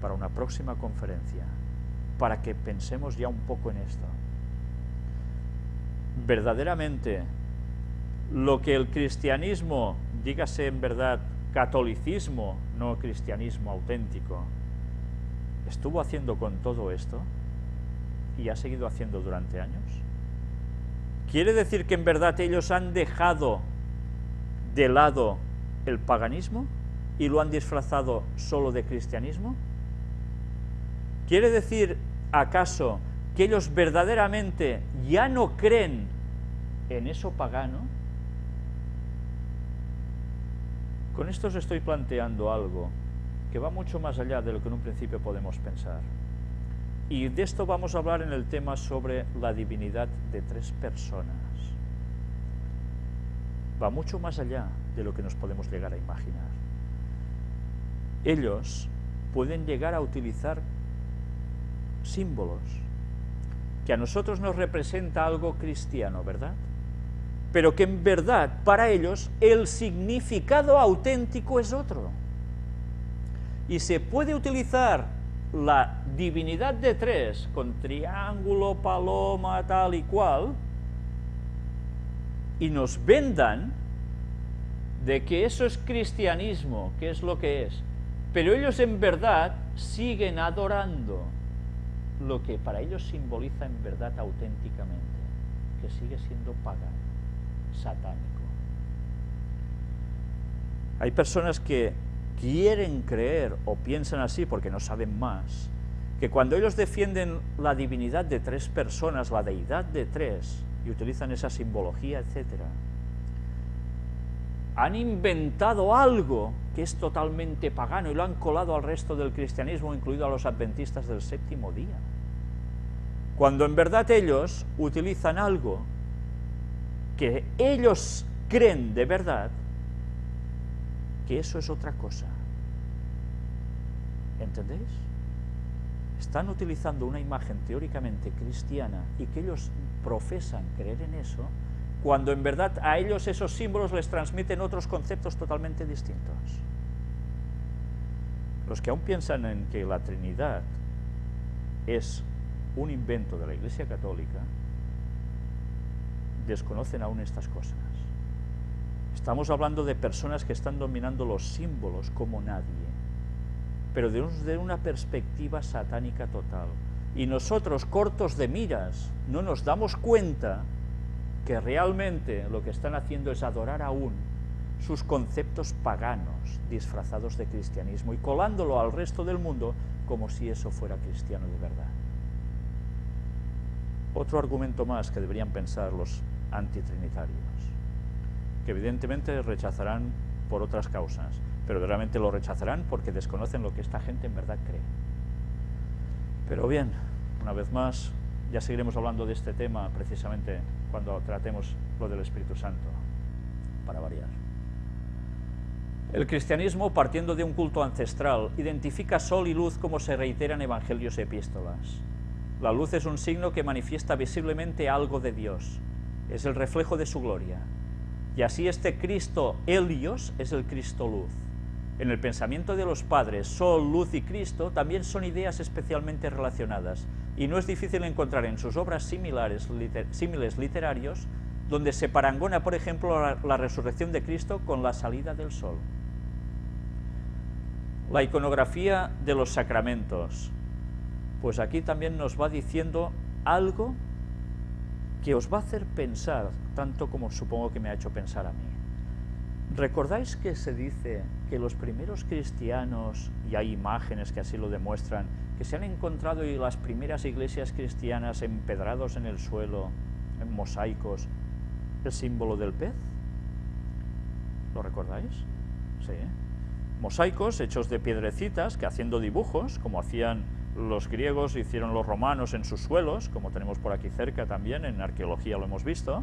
para una próxima conferencia, para que pensemos ya un poco en esto. Verdaderamente, lo que el cristianismo, dígase en verdad catolicismo, no cristianismo auténtico, estuvo haciendo con todo esto y ha seguido haciendo durante años. ¿Quiere decir que en verdad ellos han dejado de lado el paganismo y lo han disfrazado solo de cristianismo? ¿Quiere decir acaso que ellos verdaderamente ya no creen en eso pagano? Con esto os estoy planteando algo que va mucho más allá de lo que en un principio podemos pensar. Y de esto vamos a hablar en el tema sobre la divinidad de tres personas. Va mucho más allá de lo que nos podemos llegar a imaginar. Ellos pueden llegar a utilizar símbolos que a nosotros nos representa algo cristiano, ¿verdad? Pero que en verdad para ellos el significado auténtico es otro. Y se puede utilizar la divinidad de tres, con triángulo, paloma, tal y cual, y nos vendan de que eso es cristianismo, que es lo que es, pero ellos en verdad siguen adorando lo que para ellos simboliza en verdad auténticamente, que sigue siendo pagano, satánico. Hay personas que quieren creer o piensan así porque no saben más, que cuando ellos defienden la divinidad de tres personas, la deidad de tres, y utilizan esa simbología, etcétera, han inventado algo que es totalmente pagano y lo han colado al resto del cristianismo, incluido a los adventistas del séptimo día. Cuando en verdad ellos utilizan algo que ellos creen de verdad, que eso es otra cosa. ¿Entendéis? Están utilizando una imagen teóricamente cristiana y que ellos profesan creer en eso, cuando en verdad a ellos esos símbolos les transmiten otros conceptos totalmente distintos. Los que aún piensan en que la Trinidad es un invento de la Iglesia Católica, desconocen aún estas cosas. Estamos hablando de personas que están dominando los símbolos como nadie, pero de una perspectiva satánica total. Y nosotros, cortos de miras, no nos damos cuenta que realmente lo que están haciendo es adorar aún sus conceptos paganos disfrazados de cristianismo y colándolo al resto del mundo como si eso fuera cristiano de verdad. Otro argumento más que deberían pensar los antitrinitarios, que evidentemente rechazarán por otras causas, pero realmente lo rechazarán porque desconocen lo que esta gente en verdad cree. Pero bien, una vez más, ya seguiremos hablando de este tema precisamente cuando tratemos lo del Espíritu Santo, para variar. El cristianismo, partiendo de un culto ancestral, identifica sol y luz como se reitera en evangelios y epístolas. La luz es un signo que manifiesta visiblemente algo de Dios, es el reflejo de su gloria. Y así este Cristo Helios es el Cristo luz. En el pensamiento de los padres, sol, luz y Cristo también son ideas especialmente relacionadas, y no es difícil encontrar en sus obras símiles literarios, donde se parangona, por ejemplo, la resurrección de Cristo con la salida del sol. La iconografía de los sacramentos, pues aquí también nos va diciendo algo que os va a hacer pensar, tanto como supongo que me ha hecho pensar a mí. ¿Recordáis que se dice que los primeros cristianos, y hay imágenes que así lo demuestran, que se han encontrado y las primeras iglesias cristianas empedrados en el suelo, en mosaicos, el símbolo del pez? ¿Lo recordáis? Sí. Mosaicos hechos de piedrecitas que, haciendo dibujos, como hacían los griegos, hicieron los romanos en sus suelos, como tenemos por aquí cerca también, en arqueología lo hemos visto.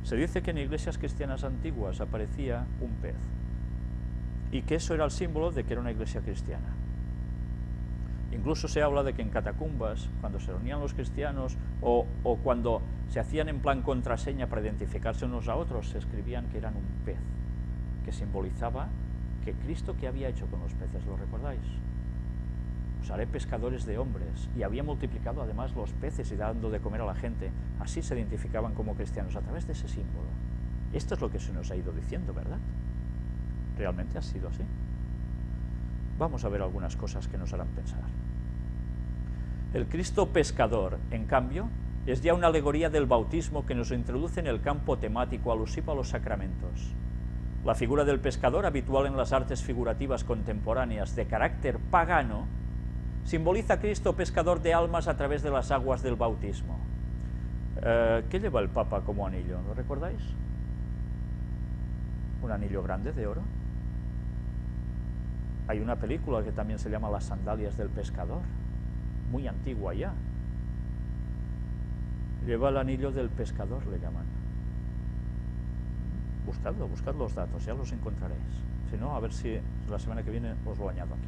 Se dice que en iglesias cristianas antiguas aparecía un pez, y que eso era el símbolo de que era una iglesia cristiana. Incluso se habla de que en catacumbas, cuando se reunían los cristianos, o cuando se hacían en plan contraseña para identificarse unos a otros, se escribían que eran un pez, que simbolizaba que Cristo, ¿qué había hecho con los peces? ¿Lo recordáis? Os haré pescadores de hombres, y había multiplicado además los peces y dando de comer a la gente. Así se identificaban como cristianos, a través de ese símbolo. Esto es lo que se nos ha ido diciendo, ¿verdad? ¿Realmente ha sido así? Vamos a ver algunas cosas que nos harán pensar. El Cristo pescador, en cambio, es ya una alegoría del bautismo que nos introduce en el campo temático alusivo a los sacramentos. La figura del pescador, habitual en las artes figurativas contemporáneas de carácter pagano, simboliza a Cristo pescador de almas a través de las aguas del bautismo. ¿Qué lleva el Papa como anillo? ¿Lo recordáis? Un anillo grande de oro. Hay una película que también se llama Las sandalias del pescador, muy antigua ya. Lleva el anillo del pescador, le llaman. Buscadlo, buscad los datos, ya los encontraréis. Si no, a ver si la semana que viene os lo añado aquí.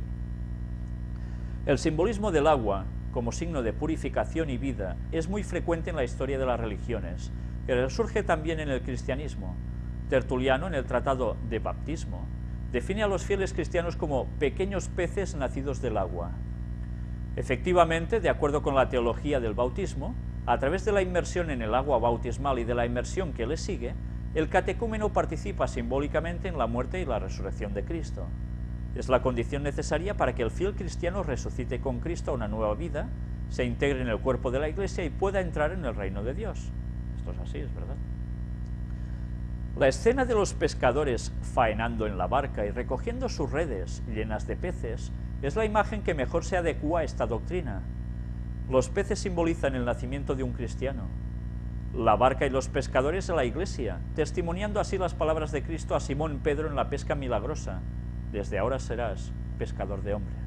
El simbolismo del agua, como signo de purificación y vida, es muy frecuente en la historia de las religiones, pero surge también en el cristianismo. Tertuliano, en el Tratado de Baptismo, define a los fieles cristianos como pequeños peces nacidos del agua. Efectivamente, de acuerdo con la teología del bautismo, a través de la inmersión en el agua bautismal y de la inmersión que le sigue, el catecúmeno participa simbólicamente en la muerte y la resurrección de Cristo. Es la condición necesaria para que el fiel cristiano resucite con Cristo a una nueva vida, se integre en el cuerpo de la Iglesia y pueda entrar en el reino de Dios. Esto es así, es verdad. La escena de los pescadores faenando en la barca y recogiendo sus redes llenas de peces es la imagen que mejor se adecua a esta doctrina. Los peces simbolizan el nacimiento de un cristiano, la barca y los pescadores a la Iglesia, testimoniando así las palabras de Cristo a Simón Pedro en la pesca milagrosa: desde ahora serás pescador de hombres.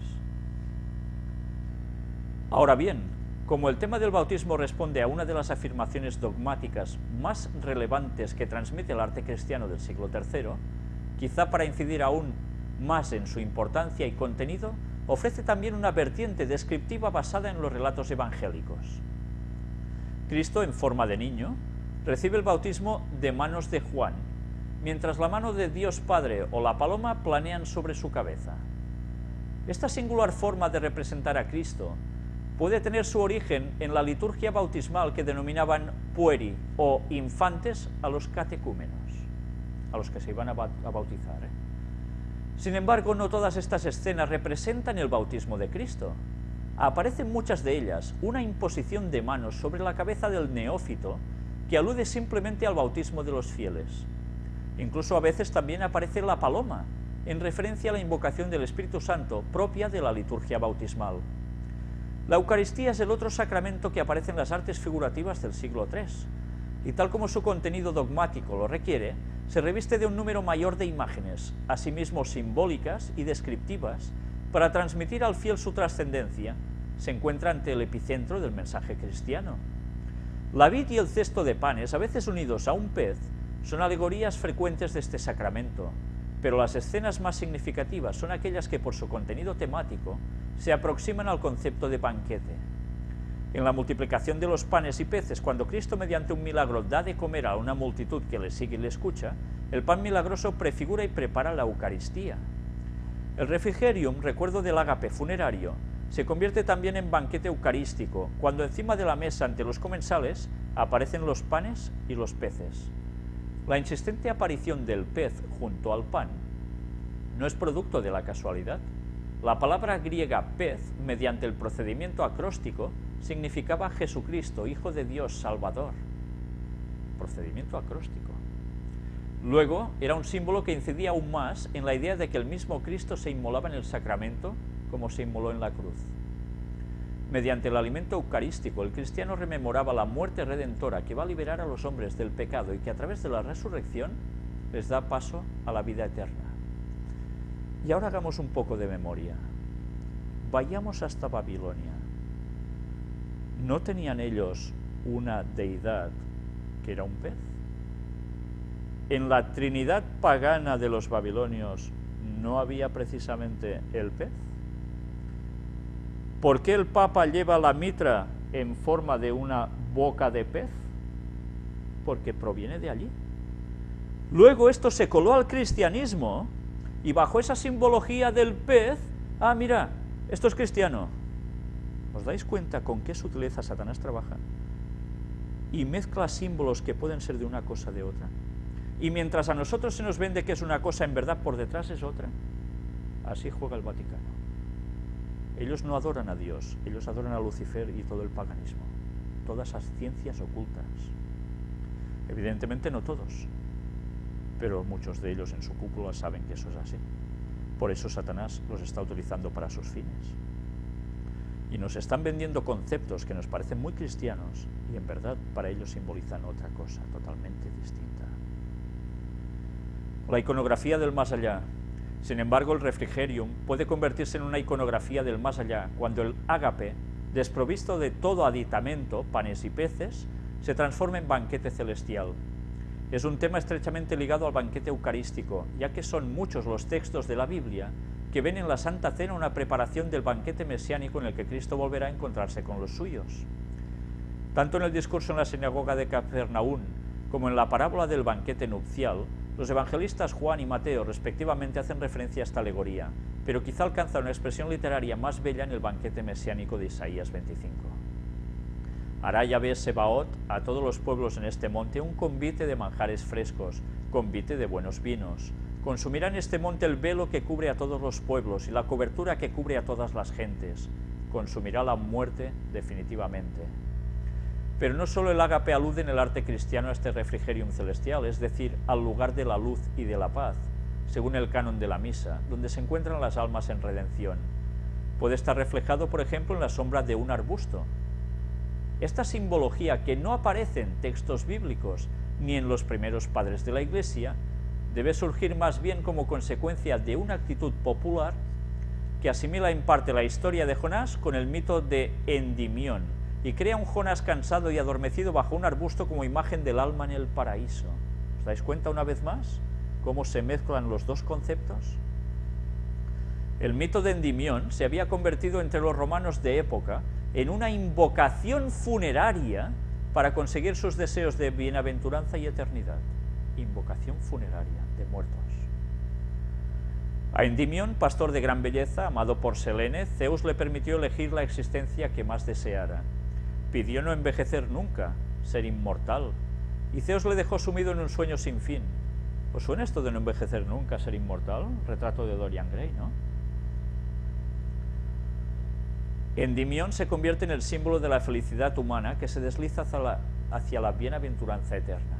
Ahora bien, como el tema del bautismo responde a una de las afirmaciones dogmáticas más relevantes que transmite el arte cristiano del siglo III, quizá para incidir aún más en su importancia y contenido, ofrece también una vertiente descriptiva basada en los relatos evangélicos. Cristo, en forma de niño, recibe el bautismo de manos de Juan, mientras la mano de Dios Padre o la paloma planean sobre su cabeza. Esta singular forma de representar a Cristo puede tener su origen en la liturgia bautismal que denominaban pueri o infantes a los catecúmenos, a los que se iban a bautizar. Sin embargo, no todas estas escenas representan el bautismo de Cristo. Aparecen muchas de ellas una imposición de manos sobre la cabeza del neófito que alude simplemente al bautismo de los fieles. Incluso a veces también aparece la paloma, en referencia a la invocación del Espíritu Santo propia de la liturgia bautismal. La Eucaristía es el otro sacramento que aparece en las artes figurativas del siglo III, y tal como su contenido dogmático lo requiere, se reviste de un número mayor de imágenes, asimismo simbólicas y descriptivas, para transmitir al fiel su trascendencia. Se encuentra ante el epicentro del mensaje cristiano. La vid y el cesto de panes, a veces unidos a un pez, son alegorías frecuentes de este sacramento, pero las escenas más significativas son aquellas que por su contenido temático se aproximan al concepto de banquete. En la multiplicación de los panes y peces, cuando Cristo mediante un milagro da de comer a una multitud que le sigue y le escucha, el pan milagroso prefigura y prepara la Eucaristía. El refrigerium, recuerdo del ágape funerario, se convierte también en banquete eucarístico, cuando encima de la mesa ante los comensales aparecen los panes y los peces. La insistente aparición del pez junto al pan no es producto de la casualidad. La palabra griega pez, mediante el procedimiento acróstico, significaba Jesucristo, Hijo de Dios, Salvador. Procedimiento acróstico. Luego, era un símbolo que incidía aún más en la idea de que el mismo Cristo se inmolaba en el sacramento como se inmoló en la cruz. Mediante el alimento eucarístico, el cristiano rememoraba la muerte redentora que va a liberar a los hombres del pecado y que a través de la resurrección les da paso a la vida eterna. Y ahora hagamos un poco de memoria. Vayamos hasta Babilonia. ¿No tenían ellos una deidad que era un pez? En la Trinidad pagana de los babilonios no había precisamente el pez. ¿Por qué el Papa lleva la mitra en forma de una boca de pez? Porque proviene de allí. Luego esto se coló al cristianismo y bajo esa simbología del pez, mira, esto es cristiano. ¿Os dais cuenta con qué sutileza Satanás trabaja? Y mezcla símbolos que pueden ser de una cosa de otra. Y mientras a nosotros se nos vende que es una cosa, en verdad por detrás es otra. Así juega el Vaticano. Ellos no adoran a Dios, ellos adoran a Lucifer y todo el paganismo, todas esas ciencias ocultas. Evidentemente no todos, pero muchos de ellos en su cúpula saben que eso es así. Por eso Satanás los está utilizando para sus fines. Y nos están vendiendo conceptos que nos parecen muy cristianos y en verdad para ellos simbolizan otra cosa totalmente distinta. La iconografía del más allá. Sin embargo, el refrigerium puede convertirse en una iconografía del más allá cuando el ágape, desprovisto de todo aditamento, panes y peces, se transforma en banquete celestial. Es un tema estrechamente ligado al banquete eucarístico, ya que son muchos los textos de la Biblia que ven en la Santa Cena una preparación del banquete mesiánico en el que Cristo volverá a encontrarse con los suyos. Tanto en el discurso en la sinagoga de Capernaum como en la parábola del banquete nupcial, los evangelistas Juan y Mateo respectivamente hacen referencia a esta alegoría, pero quizá alcanza una expresión literaria más bella en el banquete mesiánico de Isaías 25. Hará Yahvé Sebaot a todos los pueblos en este monte un convite de manjares frescos, convite de buenos vinos, Consumirá en este monte el velo que cubre a todos los pueblos y la cobertura que cubre a todas las gentes. Consumirá la muerte definitivamente. Pero no solo el ágape alude en el arte cristiano a este refrigerium celestial, es decir, al lugar de la luz y de la paz, según el canon de la misa, donde se encuentran las almas en redención. Puede estar reflejado, por ejemplo, en la sombra de un arbusto. Esta simbología, que no aparece en textos bíblicos ni en los primeros padres de la Iglesia, debe surgir más bien como consecuencia de una actitud popular que asimila en parte la historia de Jonás con el mito de Endimión y crea un Jonás cansado y adormecido bajo un arbusto como imagen del alma en el paraíso. ¿Os dais cuenta una vez más cómo se mezclan los dos conceptos? El mito de Endimión se había convertido entre los romanos de época en una invocación funeraria para conseguir sus deseos de bienaventuranza y eternidad. Invocación funeraria de muertos. A Endimión, pastor de gran belleza, amado por Selene, Zeus le permitió elegir la existencia que más deseara. Pidió no envejecer nunca, ser inmortal, y Zeus le dejó sumido en un sueño sin fin. ¿Os suena esto de no envejecer nunca, ser inmortal? Retrato de Dorian Gray, ¿no? Endimión se convierte en el símbolo de la felicidad humana que se desliza hacia la bienaventuranza eterna.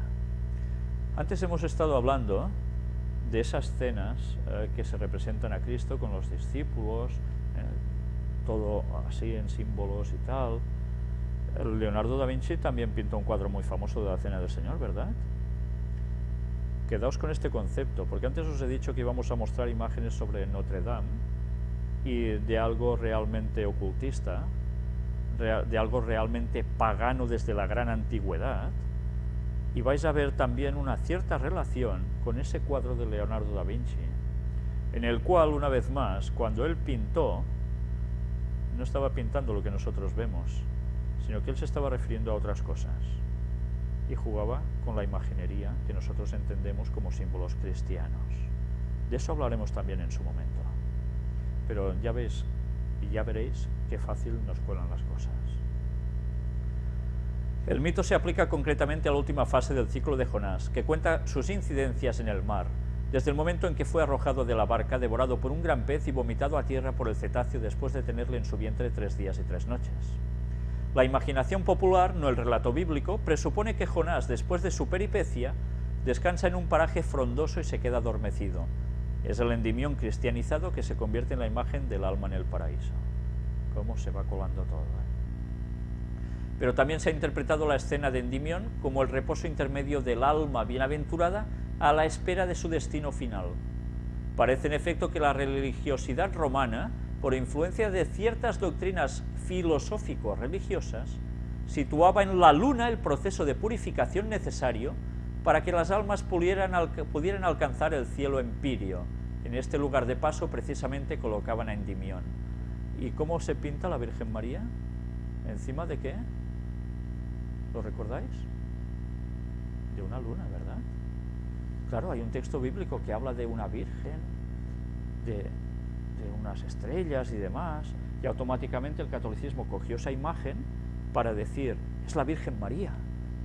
Antes hemos estado hablando de esas escenas que se representan a Cristo con los discípulos, todo así en símbolos y tal. Leonardo da Vinci también pintó un cuadro muy famoso de la Cena del Señor, ¿verdad? Quedaos con este concepto, porque antes os he dicho que íbamos a mostrar imágenes sobre Notre Dame y de algo realmente ocultista, de algo realmente pagano desde la gran antigüedad, y vais a ver también una cierta relación con ese cuadro de Leonardo da Vinci, en el cual, una vez más, cuando él pintó, no estaba pintando lo que nosotros vemos, sino que él se estaba refiriendo a otras cosas, y jugaba con la imaginería que nosotros entendemos como símbolos cristianos. De eso hablaremos también en su momento. Pero ya veis, y ya veréis qué fácil nos cuelan las cosas. El mito se aplica concretamente a la última fase del ciclo de Jonás, que cuenta sus incidencias en el mar, desde el momento en que fue arrojado de la barca, devorado por un gran pez y vomitado a tierra por el cetáceo después de tenerle en su vientre 3 días y 3 noches. La imaginación popular, no el relato bíblico, presupone que Jonás, después de su peripecia, descansa en un paraje frondoso y se queda adormecido. Es el Endimión cristianizado que se convierte en la imagen del alma en el paraíso. ¿Cómo se va colando todo? Pero también se ha interpretado la escena de Endimión como el reposo intermedio del alma bienaventurada a la espera de su destino final. Parece en efecto que la religiosidad romana, por influencia de ciertas doctrinas filosófico-religiosas, situaba en la luna el proceso de purificación necesario para que las almas pudieran alcanzar el cielo empíreo. En este lugar de paso precisamente colocaban a Endimión. ¿Y cómo se pinta la Virgen María? ¿Encima de qué? ¿Lo recordáis? De una luna, ¿verdad? Claro, hay un texto bíblico que habla de una virgen, de unas estrellas y demás, y automáticamente el catolicismo cogió esa imagen para decir, es la Virgen María,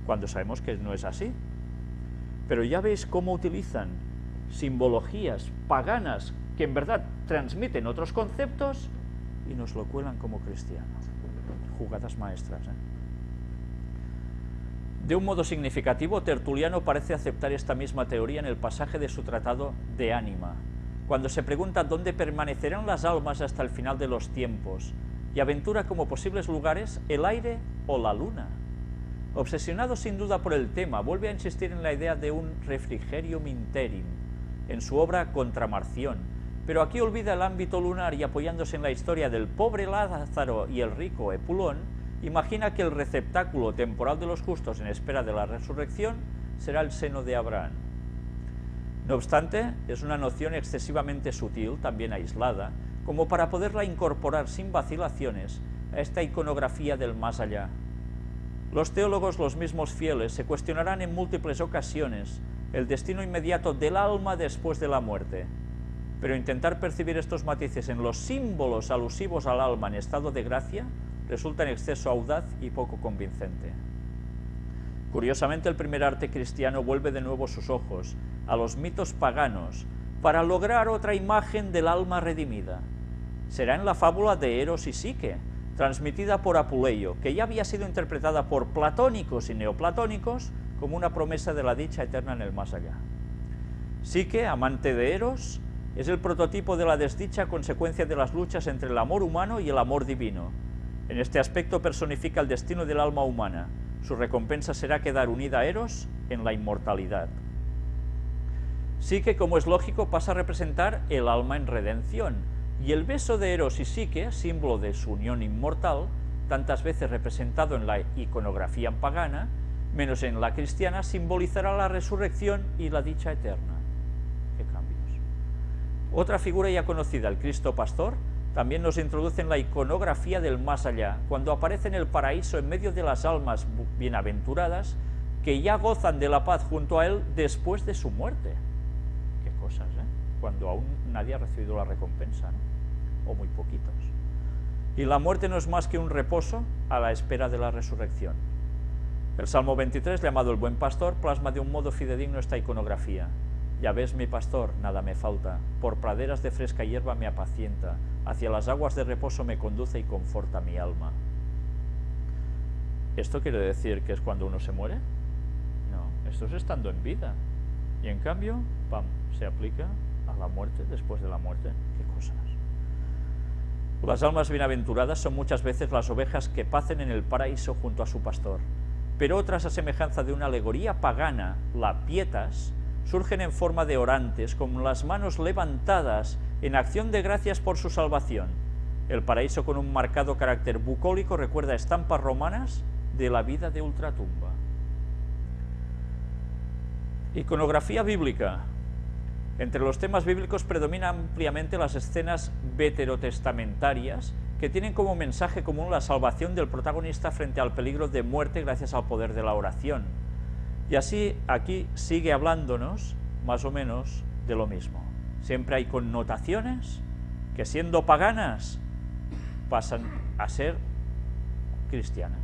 cuando sabemos que no es así. Pero ya veis cómo utilizan simbologías paganas que en verdad transmiten otros conceptos y nos lo cuelan como cristianos. Jugadas maestras, ¿eh? De un modo significativo, Tertuliano parece aceptar esta misma teoría en el pasaje de su tratado De Anima, cuando se pregunta dónde permanecerán las almas hasta el final de los tiempos, y aventura como posibles lugares el aire o la luna. Obsesionado sin duda por el tema, vuelve a insistir en la idea de un refrigerium interim, en su obra Contramarción, pero aquí olvida el ámbito lunar y, apoyándose en la historia del pobre Lázaro y el rico Epulón, imagina que el receptáculo temporal de los justos en espera de la resurrección será el seno de Abraham. No obstante, es una noción excesivamente sutil, también aislada, como para poderla incorporar sin vacilaciones a esta iconografía del más allá. Los teólogos, los mismos fieles, se cuestionarán en múltiples ocasiones el destino inmediato del alma después de la muerte, pero intentar percibir estos matices en los símbolos alusivos al alma en estado de gracia resulta en exceso audaz y poco convincente. Curiosamente, el primer arte cristiano vuelve de nuevo sus ojos a los mitos paganos para lograr otra imagen del alma redimida. Será en la fábula de Eros y Psique, transmitida por Apuleyo, que ya había sido interpretada por platónicos y neoplatónicos como una promesa de la dicha eterna en el más allá. Psique, amante de Eros, es el prototipo de la desdicha consecuencia de las luchas entre el amor humano y el amor divino. En este aspecto personifica el destino del alma humana. Su recompensa será quedar unida a Eros en la inmortalidad. Psique, como es lógico, pasa a representar el alma en redención, y el beso de Eros y Psique, símbolo de su unión inmortal, tantas veces representado en la iconografía pagana, menos en la cristiana, simbolizará la resurrección y la dicha eterna. ¡Qué cambios! Otra figura ya conocida, el Cristo Pastor, también nos introduce en la iconografía del más allá, cuando aparece en el paraíso en medio de las almas bienaventuradas que ya gozan de la paz junto a él después de su muerte. Qué cosas, ¿eh? Cuando aún nadie ha recibido la recompensa, ¿no? O muy poquitos. Y la muerte no es más que un reposo a la espera de la resurrección. El Salmo 23, llamado el Buen Pastor, plasma de un modo fidedigno esta iconografía. Ya ves, mi pastor, nada me falta, por praderas de fresca hierba me apacienta, hacia las aguas de reposo me conduce y conforta mi alma. ¿Esto quiere decir que es cuando uno se muere? No, esto es estando en vida. Y en cambio, ¡pam!, se aplica a la muerte, después de la muerte. ¡Qué cosas! Las almas bienaventuradas son muchas veces las ovejas que pacen en el paraíso junto a su pastor, pero otras, a semejanza de una alegoría pagana, la pietas, surgen en forma de orantes, con las manos levantadas en acción de gracias por su salvación. El paraíso, con un marcado carácter bucólico, recuerda estampas romanas de la vida de ultratumba. Iconografía bíblica. Entre los temas bíblicos predominan ampliamente las escenas veterotestamentarias, que tienen como mensaje común la salvación del protagonista frente al peligro de muerte gracias al poder de la oración. Y así aquí sigue hablándonos, más o menos, de lo mismo. Siempre hay connotaciones que, siendo paganas, pasan a ser cristianas.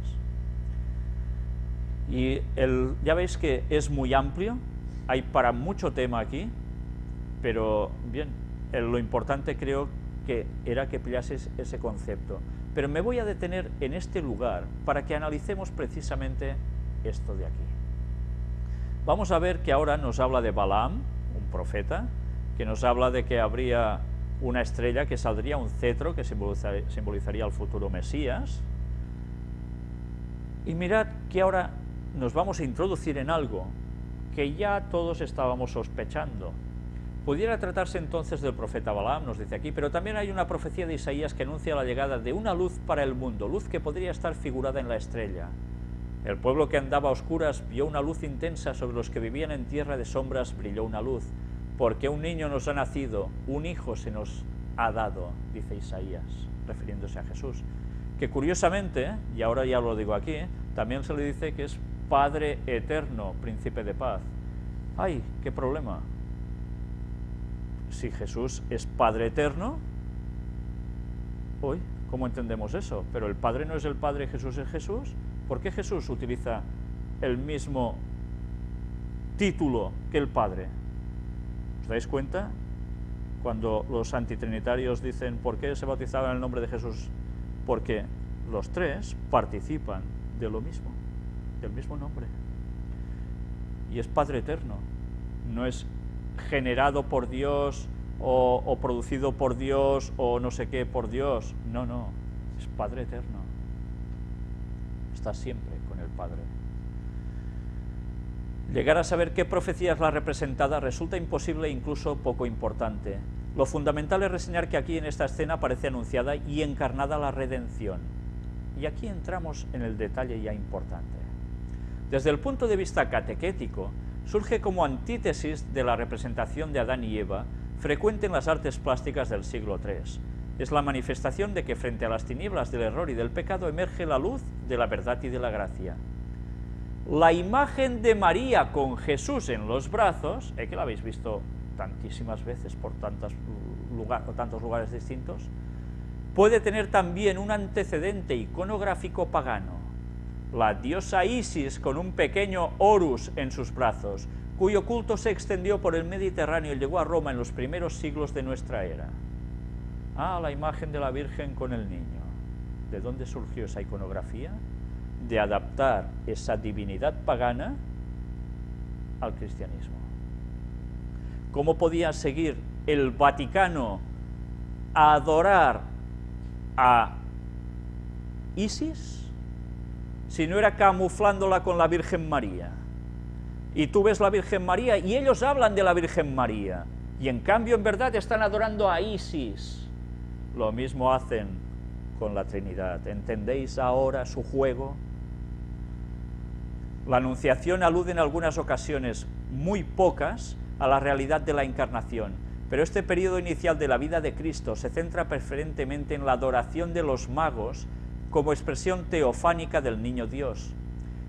Y ya veis que es muy amplio, hay para mucho tema aquí, pero bien, lo importante creo que era que pillases ese concepto. Pero me voy a detener en este lugar para que analicemos precisamente esto de aquí. Vamos a ver que ahora nos habla de Balaam, un profeta, que nos habla de que habría una estrella, que saldría un cetro, que simbolizaría el futuro Mesías. Y mirad que ahora nos vamos a introducir en algo que ya todos estábamos sospechando. Pudiera tratarse entonces del profeta Balaam, nos dice aquí, pero también hay una profecía de Isaías que anuncia la llegada de una luz para el mundo, luz que podría estar figurada en la estrella. El pueblo que andaba a oscuras vio una luz intensa, sobre los que vivían en tierra de sombras brilló una luz, porque un niño nos ha nacido, un hijo se nos ha dado, dice Isaías, refiriéndose a Jesús, que curiosamente, y ahora ya lo digo aquí, también se le dice que es Padre eterno, príncipe de paz. ¡Ay, qué problema! Si Jesús es Padre eterno, uy, ¿cómo entendemos eso? Pero el Padre no es el Padre, Jesús es Jesús. ¿Por qué Jesús utiliza el mismo título que el Padre? ¿Os dais cuenta? Cuando los antitrinitarios dicen ¿por qué se bautizaba en el nombre de Jesús? Porque los tres participan de lo mismo, del mismo nombre. Y es Padre eterno, no es generado por Dios o producido por Dios o no sé qué por Dios, no, es Padre eterno. Está siempre con el Padre. Llegar a saber qué profecía es la representada resulta imposible e incluso poco importante. Lo fundamental es reseñar que aquí en esta escena aparece anunciada y encarnada la redención. Y aquí entramos en el detalle ya importante. Desde el punto de vista catequético, surge como antítesis de la representación de Adán y Eva, frecuente en las artes plásticas del siglo III. Es la manifestación de que frente a las tinieblas del error y del pecado emerge la luz de la verdad y de la gracia. La imagen de María con Jesús en los brazos, que la habéis visto tantísimas veces por tantos lugares distintos, puede tener también un antecedente iconográfico pagano. La diosa Isis con un pequeño Horus en sus brazos, cuyo culto se extendió por el Mediterráneo y llegó a Roma en los primeros siglos de nuestra era. Ah, la imagen de la Virgen con el niño. ¿De dónde surgió esa iconografía? De adaptar esa divinidad pagana al cristianismo. ¿Cómo podía seguir el Vaticano a adorar a Isis si no era camuflándola con la Virgen María? Y tú ves la Virgen María y ellos hablan de la Virgen María, y en cambio en verdad están adorando a Isis. Lo mismo hacen con la Trinidad. ¿Entendéis ahora su juego? La Anunciación alude en algunas ocasiones, muy pocas, a la realidad de la Encarnación, pero este periodo inicial de la vida de Cristo se centra preferentemente en la adoración de los magos como expresión teofánica del Niño Dios.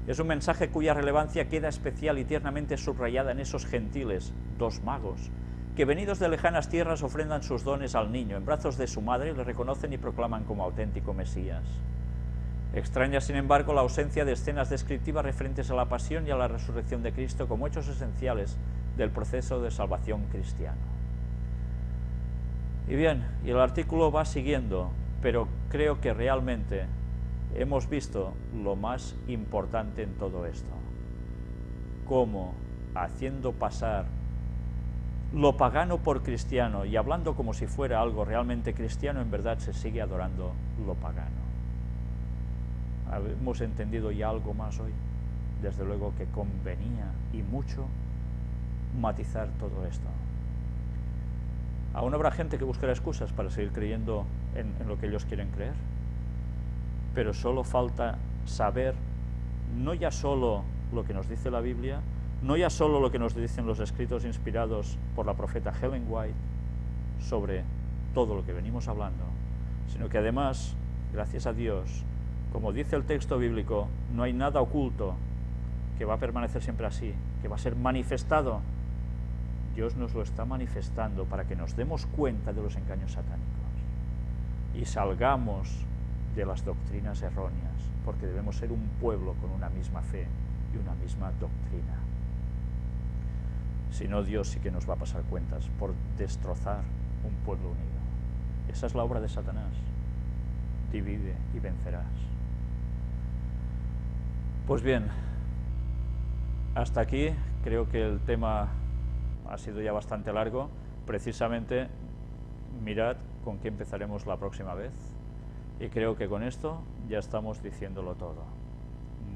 Es un mensaje cuya relevancia queda especial y tiernamente subrayada en esos gentiles, dos magos, que venidos de lejanas tierras ofrendan sus dones al niño en brazos de su madre y le reconocen y proclaman como auténtico Mesías. Extraña, sin embargo, la ausencia de escenas descriptivas referentes a la pasión y a la resurrección de Cristo como hechos esenciales del proceso de salvación cristiano. Y bien, y el artículo va siguiendo, pero creo que realmente hemos visto lo más importante en todo esto. Cómo, haciendo pasar lo pagano por cristiano y hablando como si fuera algo realmente cristiano, en verdad se sigue adorando lo pagano. ¿Hemos entendido ya algo más hoy? Desde luego que convenía y mucho matizar todo esto. Aún habrá gente que buscará excusas para seguir creyendo en lo que ellos quieren creer, pero solo falta saber no ya solo lo que nos dice la Biblia, no ya solo lo que nos dicen los escritos inspirados por la profeta Ellen White sobre todo lo que venimos hablando, sino que además, gracias a Dios, como dice el texto bíblico, no hay nada oculto que va a permanecer siempre así, que va a ser manifestado. Dios nos lo está manifestando para que nos demos cuenta de los engaños satánicos y salgamos de las doctrinas erróneas, porque debemos ser un pueblo con una misma fe y una misma doctrina. Si no, Dios sí que nos va a pasar cuentas por destrozar un pueblo unido. Esa es la obra de Satanás. Divide y vencerás. Pues bien, hasta aquí creo que el tema ha sido ya bastante largo. Precisamente, mirad con qué empezaremos la próxima vez. Y creo que con esto ya estamos diciéndolo todo.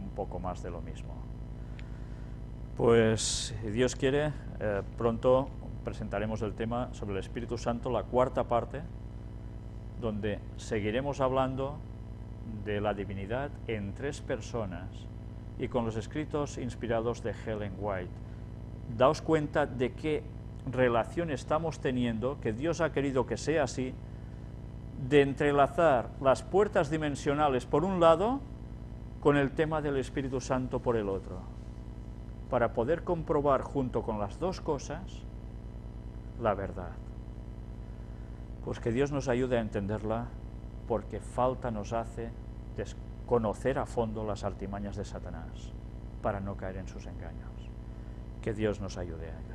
Un poco más de lo mismo. Pues, si Dios quiere, pronto presentaremos el tema sobre el Espíritu Santo, la cuarta parte, donde seguiremos hablando de la divinidad en tres personas y con los escritos inspirados de Ellen White. Daos cuenta de qué relación estamos teniendo, que Dios ha querido que sea así, de entrelazar las puertas dimensionales por un lado con el tema del Espíritu Santo por el otro, para poder comprobar junto con las dos cosas la verdad. Pues que Dios nos ayude a entenderla, porque falta nos hace conocer a fondo las artimañas de Satanás para no caer en sus engaños. Que Dios nos ayude a ello.